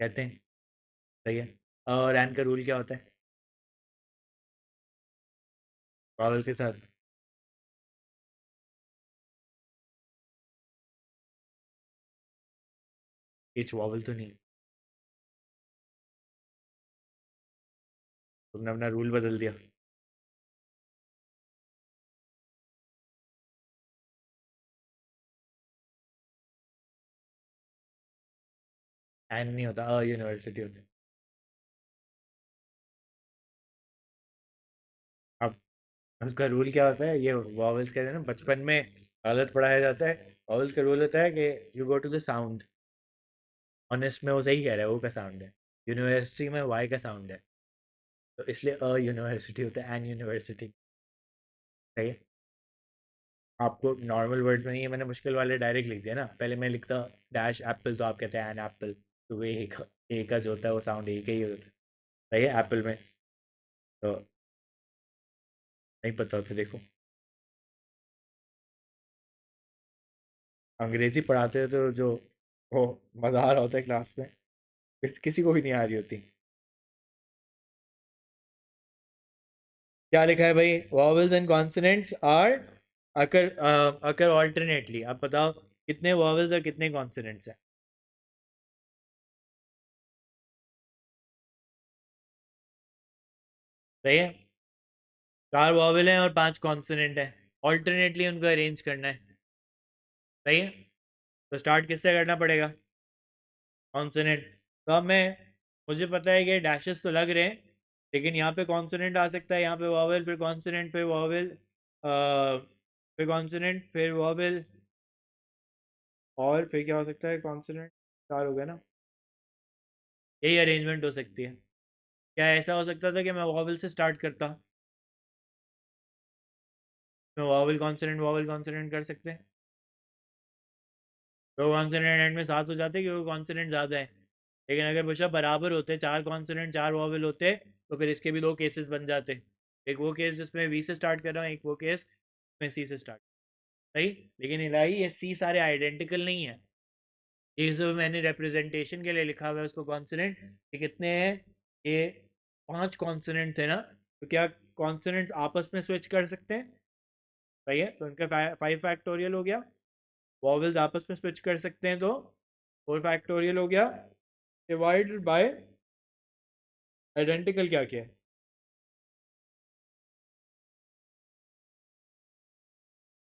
कहते हैं। सही है। और एन का रूल क्या होता है वॉवल्स के साथ? एच वॉवल तो नहीं। तुमने अपना रूल बदल दिया। एन नहीं होता, यूनिवर्सिटी होता है। अब उसका रूल क्या होता है? ये वॉवल्स कहते हैं ना, बचपन में गलत पढ़ाया जाता है। वॉवल्स का रूल होता है कि you go to the sound. Honest में वो सही कह रहा है, वो का साउंड है। यूनिवर्सिटी में वाई का साउंड है, तो इसलिए यूनिवर्सिटी होता है, एन यूनिवर्सिटी। सही है। आपको नॉर्मल वर्ड में नहीं है, मैंने मुश्किल वाले डायरेक्ट लिख दिया ना। पहले मैं लिखता डैश एप्पल, तो आप कहते हैं एन एप्पल। तो वो ए का जो होता है वो साउंड ए का ही होता है। सही है, एप्पल में। तो नहीं पता होता देखो। अंग्रेजी पढ़ाते हो तो जो वो मज़ा आ रहा होता है क्लास में, किसी को भी नहीं आ रही होती। क्या लिखा है भाई? Vowels and consonants are occur occur alternately. अब बताओ कितने वॉवल्स और कितने कॉन्सोनेंट्स हैं? सही है। 4 वॉवल हैं और 5 कॉन्सोनेंट हैं। ऑल्टरनेटली उनको अरेंज करना है। सही है। तो स्टार्ट किससे करना पड़ेगा? कॉन्सोनेंट। तो अब मैं, मुझे पता है कि डैशेस तो लग रहे हैं, लेकिन यहाँ पे कॉन्सोनेंट आ सकता है, यहाँ पे वॉवल फिर कॉन्सोनेंट फिर वॉवल, फिर कॉन्सोनेंट फिर वॉवल, और फिर क्या हो सकता है? कॉन्सोनेंट। 4 हो गया ना? यही अरेंजमेंट हो सकती है। क्या ऐसा हो सकता था कि मैं वॉवल से स्टार्ट करता? मैं वॉवल कॉन्सोनेंट कर सकते हैं। दो कॉन्सोनेंट एंड में 7 हो जाते क्योंकि कॉन्सोनेंट ज़्यादा है। लेकिन अगर पूछा बराबर होते, 4 कॉन्सोनेंट 4 वॉवल होते, तो फिर इसके भी 2 केसेस बन जाते। एक वो केस जिसमें वी से स्टार्ट कर रहा हूँ, एक वो केस में सी से स्टार्ट। सही। लेकिन इलाही ये सी सारे आइडेंटिकल नहीं है। ये सब मैंने रिप्रेजेंटेशन के लिए लिखा हुआ है उसको कॉन्सोनेंट। ये कितने हैं? ये 5 कॉन्सोनेंट थे ना? तो क्या कॉन्सोनेंट्स आपस में स्विच कर सकते हैं? सही है, तो इनका 5 फैक्टोरियल हो गया। वॉवल्स आपस में स्विच कर सकते हैं, तो 4 फैक्टोरियल हो गया। डिवाइडेड बाय आइडेंटिकल क्या क्या है?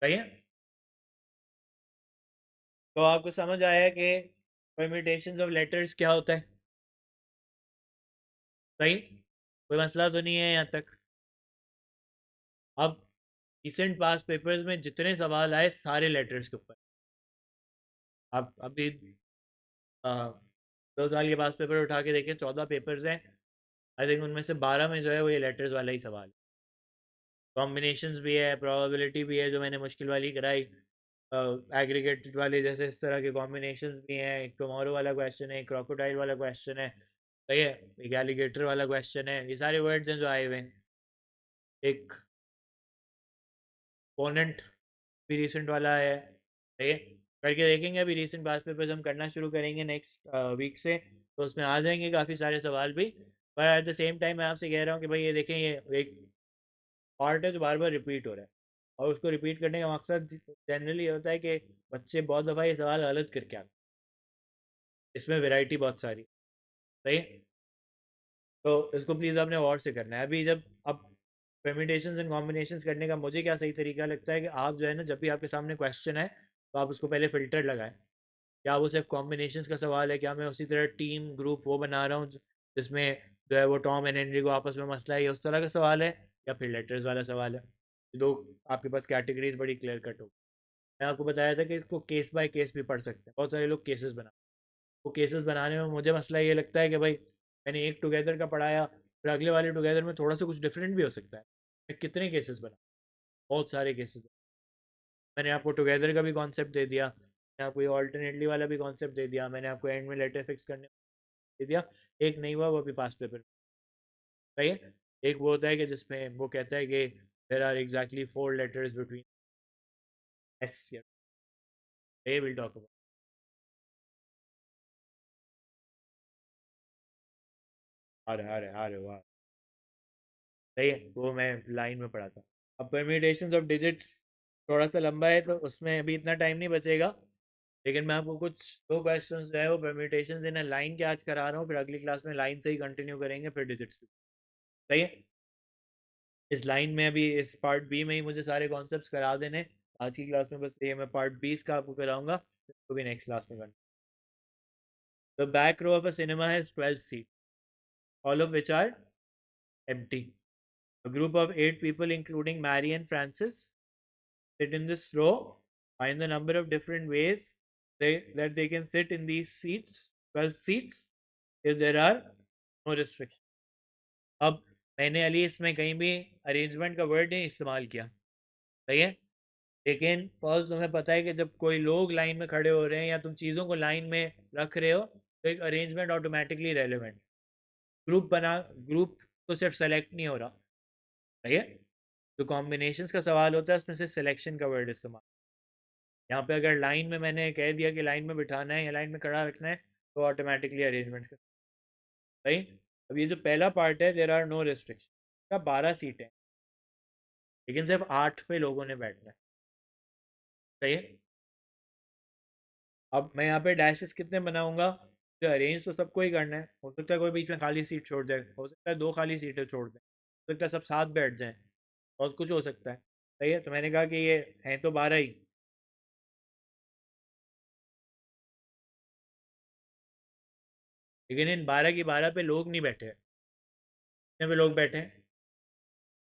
सही है। तो आपको समझ आया कि परम्यूटेशंस ऑफ लेटर्स क्या होता है? सही। कोई मसला तो नहीं है यहाँ तक? अब रिसेंट पास पेपर्स में जितने सवाल आए सारे लेटर्स के ऊपर। आप अभी 2 साल के पास पेपर उठा के देखें, 14 पेपर्स हैं। आई थिंक उनमें से 12 में जो है वो ये लेटर्स वाला ही सवाल है। कॉम्बिनेशंस भी है, प्रोबेबिलिटी भी है जो मैंने मुश्किल वाली कराई, एग्रीगेट वाले जैसे इस तरह के कॉम्बिनेशंस भी हैं। एक टुमारो वाला क्वेश्चन है, एक क्रोकोडाइल वाला क्वेश्चन है। सही है। एक एलिगेटर वाला क्वेश्चन है। ये सारे वर्ड्स हैं जो आए हुए हैं। एक पोनेंट भी रिसेंट वाला है। सही है। करके देखेंगे। अभी रिसेंट पास पेपर्स हम करना शुरू करेंगे नेक्स्ट वीक से, तो उसमें आ जाएंगे काफ़ी सारे सवाल भी। पर एट द सेम टाइम मैं आपसे कह रहा हूँ कि भाई ये देखें, ये एक पार्ट है जो बार बार रिपीट हो रहा है। और उसको रिपीट करने का मकसद जनरली ये होता है कि बच्चे बहुत दफ़ा ये सवाल गलत करके आते हैं। इसमें वैरायटी बहुत सारी। सही है? तो इसको प्लीज़ आपने गौर से करना है। अभी जब अब परम्यूटेशंस एंड कॉम्बिनेशंस करने का मुझे क्या सही तरीका लगता है कि आप जो है ना, जब भी आपके सामने क्वेश्चन है तो आप उसको पहले फ़िल्टर लगाएं। क्या वो सिर्फ कॉम्बिनेशंस का सवाल है, क्या मैं उसी तरह टीम ग्रुप वो बना रहा हूँ जिसमें जो है वो टॉम एंड हेनरी को आपस में मसला है, ये उस तरह का सवाल है, या फिर लेटर्स वाला सवाल है। दो आपके पास कैटेगरीज बड़ी क्लियर कट हो। मैं आपको बताया था कि इसको केस बाय केस भी पढ़ सकते हैं, बहुत सारे लोग केसेस बना, वो केसेस बनाने में मुझे मसला ये लगता है कि भाई मैंने एक टुगेदर का पढ़ाया, फिर अगले वाले टुगेदर में थोड़ा सा कुछ डिफरेंट भी हो सकता है। मैं कितने केसेस बना, बहुत सारे केसेस। मैंने आपको टुगेदर का भी कॉन्सेप्ट दे दिया, मैंने आपको ये ऑल्टरनेटली वाला भी कॉन्सेप्ट दे दिया, मैंने आपको एंड में लेटर फिक्स करने दे दिया। एक नहीं हुआ वो भी पास पेपर, सही है। एक वो होता है कि जिसमें वो कहता है कि there are exactly 4 letters between S, ये विल टॉक अबाउट। आ रहे वाह, सही है, वो मैं लाइन में पढ़ा था। अब परम्यूटेशंस ऑफ डिजिट्स थोड़ा सा लंबा है तो उसमें अभी इतना टाइम नहीं बचेगा, लेकिन मैं आपको कुछ दो क्वेश्चंस जो है वो परम्यूटेशंस इन लाइन के आज करा रहा हूँ, फिर अगली क्लास में लाइन से ही कंटिन्यू करेंगे, फिर डिजिट्स भी, सही है। इस लाइन में अभी इस पार्ट बी में ही मुझे सारे कॉन्सेप्ट्स करा देने, आज की क्लास में बस ये मैं पार्ट 20 का आपको कराऊंगा, तो भी नेक्स्ट क्लास में करना। The back row of a cinema has 12 seat, all of which are empty. A group of 8 people, including Mary and Francis, sit in this row. Find the number of different ways that they can sit in these seats, 12 seats, if there are no restrictions. अब मैंने अली इसमें कहीं भी arrangement का word नहीं इस्तेमाल किया, सही है। लेकिन फर्स्ट तुम्हें पता है कि जब कोई लोग लाइन में खड़े हो रहे हैं या तुम चीज़ों को लाइन में रख रहे हो तो एक अरेंजमेंट ऑटोमेटिकली रेलिवेंट। ग्रुप तो सिर्फ सेलेक्ट नहीं हो रहा, सही है। जो कॉम्बिनेशंस का सवाल होता है उसमें से सिलेक्शन का वर्ड इस्तेमाल। यहाँ पे अगर लाइन में मैंने कह दिया कि लाइन में बिठाना है या लाइन में खड़ा रखना है तो ऑटोमेटिकली अरेंजमेंट कर, सही। अब ये जो पहला पार्ट है, देर आर नो रिस्ट्रिक्शन, का 12 सीटें, लेकिन सिर्फ 8 पे लोगों ने बैठना है, सही है। अब मैं यहाँ पे डैशेस कितने बनाऊंगा, जो अरेंज तो सबको ही करना है, हो सकता है कोई बीच में खाली सीट छोड़ जाए, हो सकता है 2 खाली सीटें छोड़ दें, हो सकता है सब साथ बैठ जाएं, बहुत कुछ हो सकता है, सही है। तो मैंने कहा कि ये हैं तो 12 ही, लेकिन इन 12 की 12 पे लोग नहीं बैठे हैं। कितने पे लोग बैठे हैं,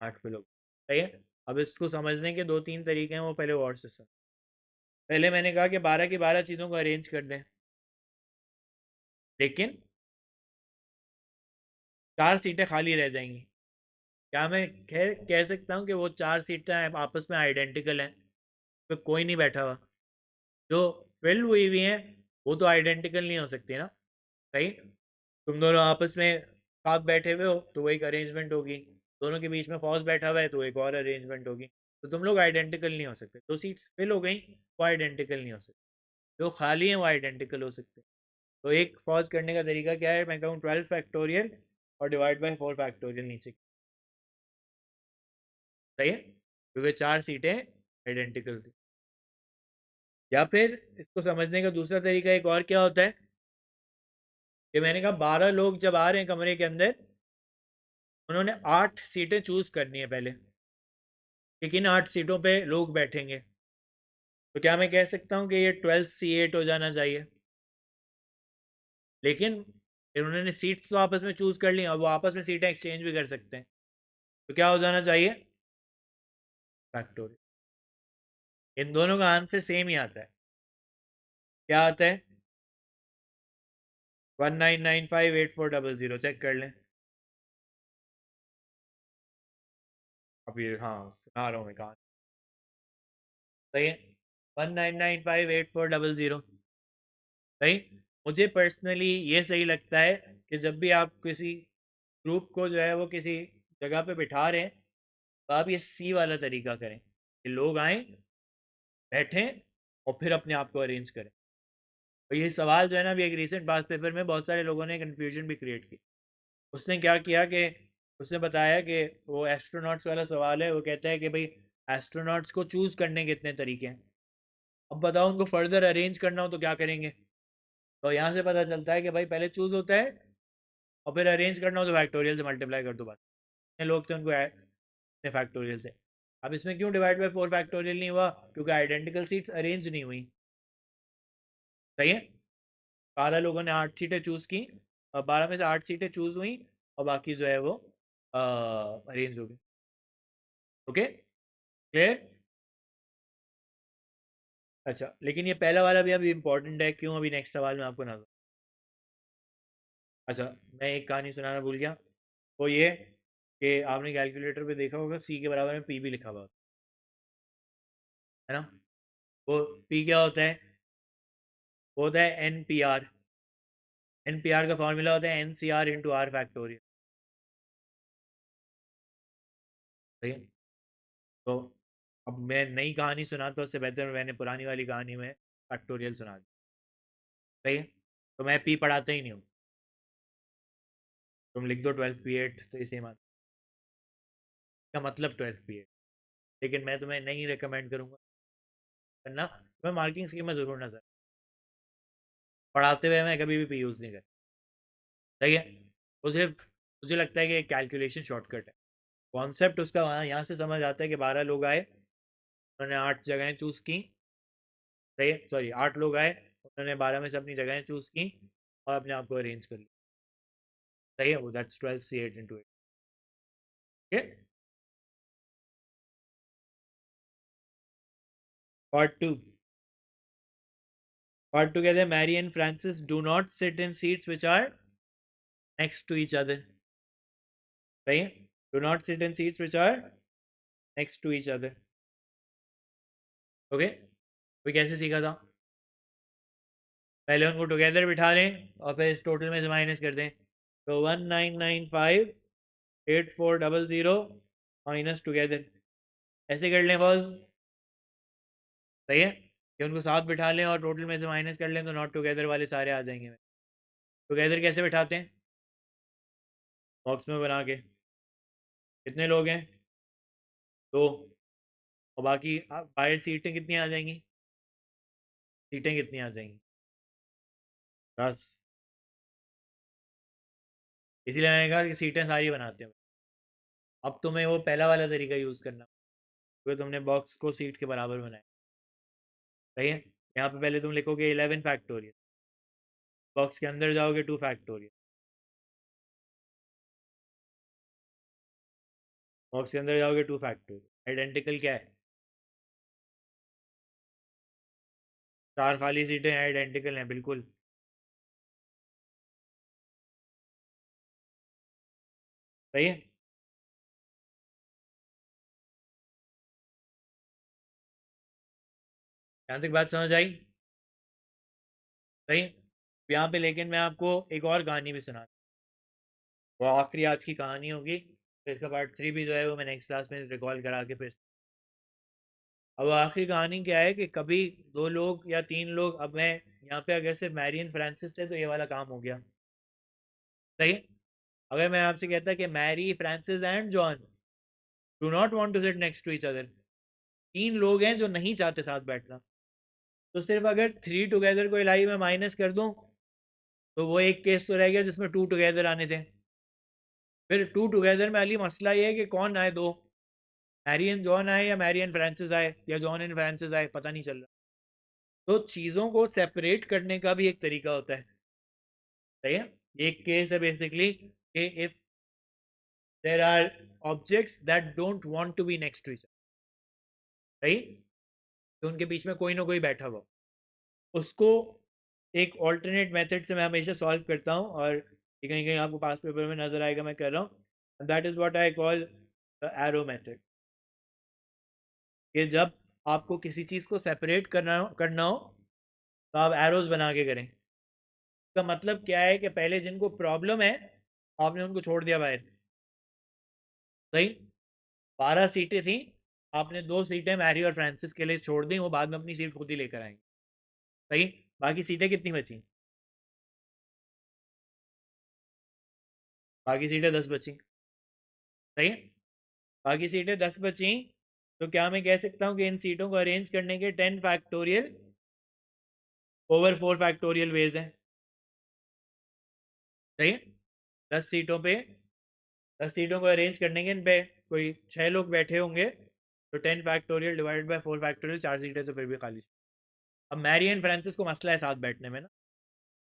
8 पे लोग, सही है। अब इसको समझने के 2-3 तरीके हैं, वो पहले और से समझ। पहले मैंने कहा कि 12 की 12 चीज़ों को अरेंज कर दें, लेकिन 4 सीटें खाली रह जाएंगी। क्या मैं कह सकता हूँ कि वो 4 सीटें आपस में आइडेंटिकल हैं, तो कोई नहीं बैठा हुआ, जो फिल हुई हुई हैं वो तो आइडेंटिकल नहीं हो सकती ना, सही। तुम दोनों आपस में साथ बैठे हुए हो तो वो एक अरेंजमेंट होगी, दोनों के बीच में फॉज बैठा हुआ है तो एक और अरेंजमेंट होगी, तो तुम लोग आइडेंटिकल नहीं हो सकते। 2 सीट्स फिल हो गई, वो आइडेंटिकल नहीं हो सकती, जो खाली हैं वो आइडेंटिकल हो सकते हैं। तो एक फॉज करने का तरीका क्या है, मैं कहूँ 12 फैक्टोरियल और डिवाइड बाई 4 फैक्टोरियल नीचे, सही है, क्योंकि 4 सीटें आइडेंटिकल थी। या फिर इसको समझने का दूसरा तरीका एक और क्या होता है, कि मैंने कहा 12 लोग जब आ रहे हैं कमरे के अंदर, उन्होंने 8 सीटें चूज करनी है पहले कि किन 8 सीटों पे लोग बैठेंगे। तो क्या मैं कह सकता हूँ कि ये 12C8 हो जाना चाहिए, लेकिन इन्होंने सीट तो आपस में चूज कर ली, अब वो आपस में सीटें एक्सचेंज भी कर सकते हैं, तो क्या हो जाना चाहिए, फैक्टोरियल। इन दोनों का आंसर सेम ही आता है, क्या आता है, 19958400, चेक कर लें। अब ये हाँ सुना रहा हूँ मैं कहाँ, सही है, 19958400, सही। मुझे पर्सनली ये सही लगता है कि जब भी आप किसी ग्रुप को जो है वो किसी जगह पे बिठा रहे हैं तो आप ये सी वाला तरीका करें कि लोग आए, बैठें और फिर अपने आप को अरेंज करें। और ये सवाल जो है ना, अभी एक रिसेंट पास पेपर में बहुत सारे लोगों ने कन्फ्यूजन भी क्रिएट की। उसने क्या किया कि उसने बताया कि वो एस्ट्रोनॉट्स वाला सवाल है, वो कहता है कि भाई एस्ट्रोनॉट्स को चूज़ करने के इतने तरीके हैं, अब बताओ उनको फर्दर अरेंज करना हो तो क्या करेंगे। तो यहाँ से पता चलता है कि भाई पहले चूज़ होता है और फिर अरेंज करना हो तो फैक्टोरियल से मल्टीप्लाई कर दो बात। कितने लोग थे उनको फैक्टोरियल से। अब इसमें क्यों डिवाइड बाय 4 फैक्टोरियल नहीं हुआ, क्योंकि आइडेंटिकल सीट्स अरेंज नहीं हुई। सही है, 12 लोगों ने 8 सीटें चूज़ की और 12 में से 8 सीटें चूज़ हुई और बाकी जो है वो अरेंज हो गई। Okay clear. अच्छा लेकिन ये पहला वाला भी अभी इंपॉर्टेंट है, क्यों, अभी नेक्स्ट सवाल में आपको ना। अच्छा मैं एक कहानी सुनाना भूल गया, वो ये कि आपने कैलकुलेटर पे देखा होगा सी के बराबर में पी भी लिखा हुआ होता है ना। वो पी क्या होता है, वो होता है N P R. N P R का फॉर्मूला होता है N C R into R factorial. सही है, तो अब मैं नई कहानी सुनाता, उससे बेहतर मैंने पुरानी वाली कहानी में फैक्टोरियल सुना दी। सही है, तो मैं पी पढ़ाता ही नहीं हूँ, तुम लिख दो 12 पी 8 तो ये सेम आता है। का मतलब 12 पी 8, लेकिन मैं तुम्हें नहीं रिकमेंड करूँगा करना, तुम्हें मार्किंग स्कीम में ज़रूर नजर पढ़ाते हुए मैं कभी भी पी यूज़ नहीं कर। सही है, वो सिर्फ मुझे लगता है कि कैलकुलेशन शॉर्टकट है। कॉन्सेप्ट उसका वहाँ यहाँ से समझ आता है कि 12 लोग आए, उन्होंने 8 जगहें चूज़ की। सही है, सॉरी 8 लोग आए, उन्होंने 12 में से अपनी जगहें चूज़ की और अपने आप को अरेंज कर लिया। सही है, वो that's 12 C 8 into 8। Part two. Part two कहते हैं Mary and Francis do not sit in seats which are next to each other. सही है, do not sit in seats which are next to each other. Okay, तो कैसे सीखा था, पहले उनको टुगेदर बिठा लें और फिर इस टोटल में से माइनस कर दें। तो 1995 8400 माइनस टुगेदर, ऐसे कर लें बॉस। सही है, कि उनको साथ बिठा लें और टोटल में से माइनस कर लें तो नॉट टुगेदर वाले सारे आ जाएंगे। टुगेदर कैसे बिठाते हैं, बॉक्स में बना के। कितने लोग हैं, दो, और बाकी बाहर सीटें कितनी आ जाएंगी, सीटें कितनी आ जाएंगी, 10। इसीलिए मैंने कहा कि सीटें सारी बनाते हैं। अब तुम्हें वो पहला वाला तरीका यूज़ करना, क्योंकि तुमने बॉक्स को सीट के बराबर बनाया। सही है, यहाँ पे पहले तुम लिखोगे 11 फैक्टोरियल, बॉक्स के अंदर जाओगे 2 फैक्टोरियल, बॉक्स के अंदर जाओगे 2 फैक्टोरियल। आइडेंटिकल क्या है, 4 खाली सीटें आइडेंटिकल हैं बिल्कुल। सही है, यहाँ तक बात समझ आई। सही, यहाँ पे लेकिन मैं आपको एक और कहानी भी सुना, वो आखिरी आज की कहानी होगी, फिर इसका पार्ट 3 भी जो है वो मैं नेक्स्ट क्लास में रिकॉल करा के फिर। अब आखिरी कहानी क्या है कि कभी 2 लोग या 3 लोग, अब मैं यहाँ पे अगर सिर्फ मैरियन फ्रांसिस थे तो ये वाला काम हो गया। सही, अगर मैं आपसे कहता कि Mary Francis and John do not want to sit next to each other, 3 लोग हैं जो नहीं चाहते साथ बैठना, तो सिर्फ अगर 3 टुगेदर को इलाही में माइनस कर दूं तो वो एक केस तो रह गया जिसमें 2 टुगेदर आने थे। फिर 2 टुगेदर में अली मसला ये है कि कौन आए, दो, मैरियन जॉन आए या मैरियन फ्रांसिस आए या जॉन एंड फ्रांसिस आए, पता नहीं चल रहा। तो चीज़ों को सेपरेट करने का भी एक तरीका होता है। सही है, एक केस है बेसिकली कि if there are objects that don't want to be next to each other, सही, तो उनके बीच में कोई ना कोई बैठा हुआ, उसको एक ऑल्टरनेट मेथड से मैं हमेशा सॉल्व करता हूँ, और ये कहीं कहीं आपको पास पेपर में नजर आएगा मैं कर रहा हूँ। That is what I call the arrow method, कि जब आपको किसी चीज़ को सेपरेट करना हो तो आप एरोज बना के करें। इसका मतलब क्या है कि पहले जिनको प्रॉब्लम है आपने उनको छोड़ दिया बाहर। सही, 12 सीटें थी, आपने 2 सीटें मैरी और फ्रांसिस के लिए छोड़ दी, वो बाद में अपनी सीट खुद ही लेकर आएंगे। सही, बाकी सीटें कितनी बची, बाकी सीटें 10 बची। सही, बाकी सीटें 10 बची, तो क्या मैं कह सकता हूँ कि इन सीटों को अरेंज करने के 10 फैक्टोरियल ओवर 4 फैक्टोरियल वेज हैं। सही है, 10 सीटों पे 10 सीटों को अरेंज करने के इन पे कोई 6 लोग बैठे होंगे, तो 10 फैक्टोरियल डिवाइड बाय 4 फैक्टोरियल, 4 सीटें तो फिर भी खाली। अब मैरी एंड फ्रांसिस को मसला है साथ बैठने में ना,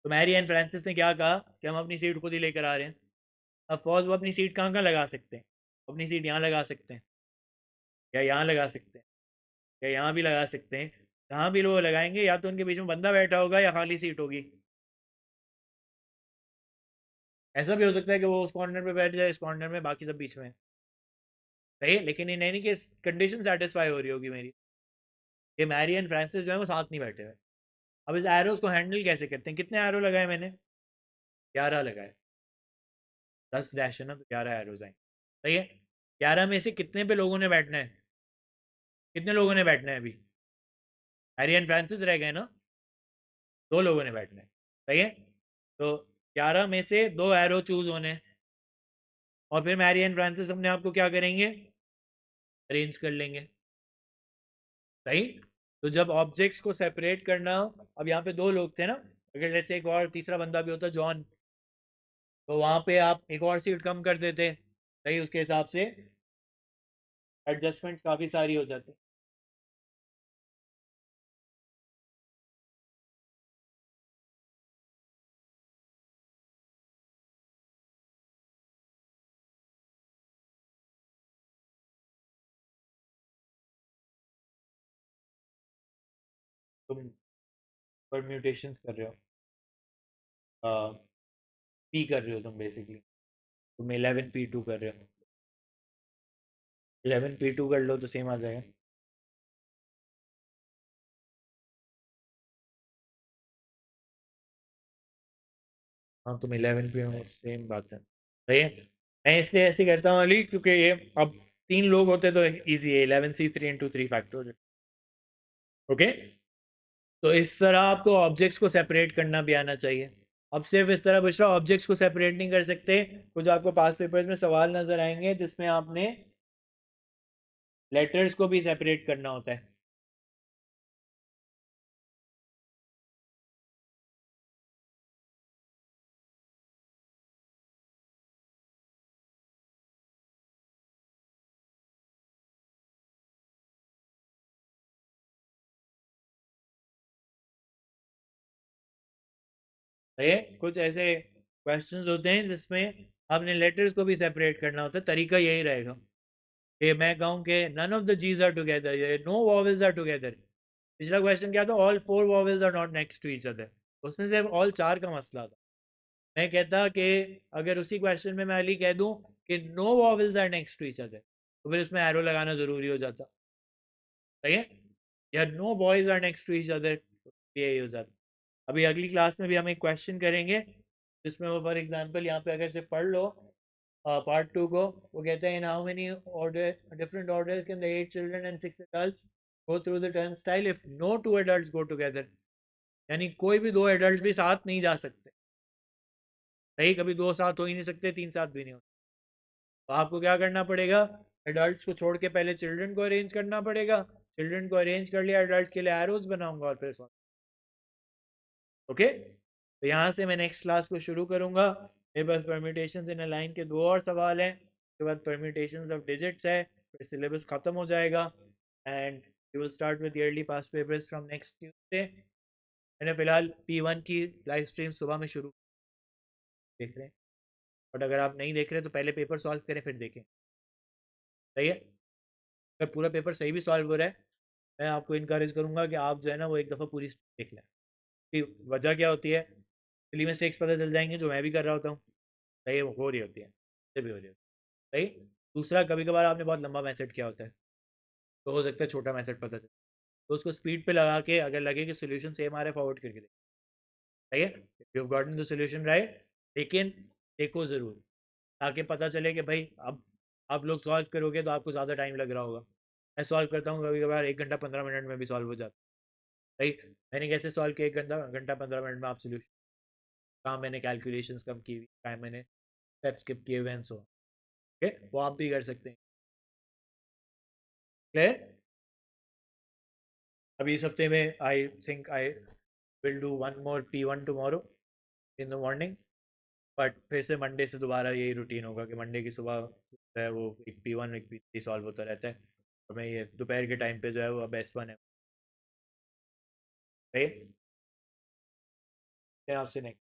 तो मैरी एंड फ्रांसिस ने क्या कहा कि हम अपनी सीट खुद ही लेकर आ रहे हैं। अब फौज वो अपनी सीट कहाँ कहाँ लगा सकते हैं, अपनी सीट यहाँ लगा सकते हैं, या यहाँ लगा सकते हैं, या यहाँ भी लगा सकते हैं। जहाँ भी लोग लगाएंगे या तो उनके बीच में बंदा बैठा होगा या खाली सीट होगी। ऐसा भी हो सकता है कि वो उस कॉर्नर पे बैठ जाए, इस कॉर्नर में, बाकी सब बीच में। सही है, लेकिन in any case condition satisfy हो रही होगी मेरी, ये मैरी एंड फ्रांसिस जो है वो साथ नहीं बैठे हुए। अब इस एरोस को हैंडल कैसे करते हैं? कितने एरो लगाए मैंने? 11 लगाए। 10 डैश है ना, तो 11 एरोज आएंगे। सही है। 11 में से कितने पे लोगों ने बैठना है? कितने लोगों ने बैठना है अभी? हैरी एंड फ्रांसिस रह गए ना, 2 लोगों ने बैठना है। सही है। तो 11 में से 2 एरो चूज होने हैं, और फिर मैरी एंड फ्रांसिस अपने आप को क्या करेंगे? अरेंज कर लेंगे। सही। तो जब ऑब्जेक्ट्स को सेपरेट करना हो, अब यहाँ पे 2 लोग थे ना, अगर लेट्स से एक और तीसरा बंदा भी होता जॉन, तो वहाँ पे आप एक और सीट कम कर देते। सही, उसके हिसाब से एडजस्टमेंट्स काफ़ी सारी हो जाती। तुम परम्यूटेशंस कर रहे हो, पी कर रहे हो तुम बेसिकली, तुम 11 P2 कर रहे हो। 11 P2 कर लो तो सेम आ जाएगा। हाँ, तुम 11 P में सेम बात है। सही है। मैं इसलिए ऐसे करता हूँ अली, क्योंकि ये अब 3 लोग होते तो इजी है, 11C3 × 3 फैक्टोरियल। ओके। तो इस तरह आपको ऑब्जेक्ट्स को सेपरेट करना भी आना चाहिए। अब सिर्फ इस तरह बुशरा ऑब्जेक्ट्स को सेपरेट नहीं कर सकते, कुछ आपको पास पेपर्स में सवाल नजर आएंगे जिसमें आपने लेटर्स को भी सेपरेट करना होता है। ये कुछ ऐसे क्वेश्चंस होते हैं जिसमें आपने लेटर्स को भी सेपरेट करना होता है। तरीका यही रहेगा कि मैं कहूँ कि none of the these are together, no vowels are together. पिछला क्वेश्चन क्या था? All 4 vowels are not next to each other. उसमें से ऑल 4 का मसला था। मैं कहता कि अगर उसी क्वेश्चन में मैं अली कह दूं कि no vowels are next to each other, तो फिर इसमें एरो लगाना ज़रूरी हो जाता। सही है। या no boys are next to each other, यही हो जाता। अभी अगली क्लास में भी हम एक क्वेश्चन करेंगे जिसमें वो फॉर एग्जांपल यहाँ पे अगर से पढ़ लो पार्ट 2 को, वो कहते हैं in how many order different orders can the 8 children and 6 adults go through the turnstile if no 2 adults go together. यानी कोई भी 2 एडल्ट भी साथ नहीं जा सकते। सही, कभी 2 साथ हो ही नहीं सकते, 3 साथ भी नहीं हो। तो आपको क्या करना पड़ेगा? एडल्ट्स को छोड़ के पहले चिल्ड्रन को अरेंज करना पड़ेगा। चिल्ड्रन को अरेंज कर लिया, एडल्ट्स के लिए एरोज बनाऊंगा और फिर सॉल्व। ओके। तो यहाँ से मैं नेक्स्ट क्लास को शुरू करूँगा। मेरे पास परम्यूटेशंस इन अ लाइन के 2 और सवाल हैं, उसके बाद परम्यूटेशंस ऑफ डिजिट्स है, फिर सिलेबस ख़त्म हो जाएगा and you will start with yearly pass papers from next Tuesday. मैंने फ़िलहाल P1 की लाइव स्ट्रीम सुबह में शुरू देख रहे हैं, बट अगर आप नहीं देख रहे तो पहले पेपर सॉल्व करें फिर देखें। सही है। अगर पूरा पेपर सही भी सॉल्व हो रहा है, मैं आपको इनकरेज करूँगा कि आप जो है ना वो एक दफ़ा पूरी देख लें कि वजह क्या होती है। सिली मिस्टेक्स पता चल जाएंगे जो मैं भी कर रहा होता हूँ। सही है, वो हो रही होती है, से भी हो रही होती है। सही। दूसरा, कभी कभार आपने बहुत लंबा मेथड किया होता है, तो हो सकता है छोटा मेथड पता चले, तो उसको स्पीड पे लगा के अगर लगे कि सोल्यूशन सेम आ रहा है फॉरवर्ड करके दे। सही है। You have gotten the solution right, लेकिन देखो ज़रूर, ताकि पता चले कि भाई अब आप लोग सॉल्व करोगे तो आपको ज़्यादा टाइम लग रहा होगा। मैं सॉल्व करता हूँ कभी कभार 1 घंटा 15 मिनट में भी सॉल्व हो जाता है। सही। मैंने कैसे सॉल्व किया 1 घंटा घंटा 15 मिनट में? आप सोल्यूशन, कहाँ मैंने कैलकुलेशंस कम की हुई, कहाँ मैंने स्टेप स्किप किए हुए हैं, सो ओके, वो आप भी कर सकते हैं। क्लियर। अभी इस हफ्ते में I think I will do 1 more P1 tomorrow in the morning. But फिर से मंडे से दोबारा यही रूटीन होगा कि मंडे की सुबह जो है वो एक P1 एक P3 सॉल्व होता रहता है, और मैं ये दोपहर के टाइम पे जो है वो अब S1 है। फिर आपसे नेक्स्ट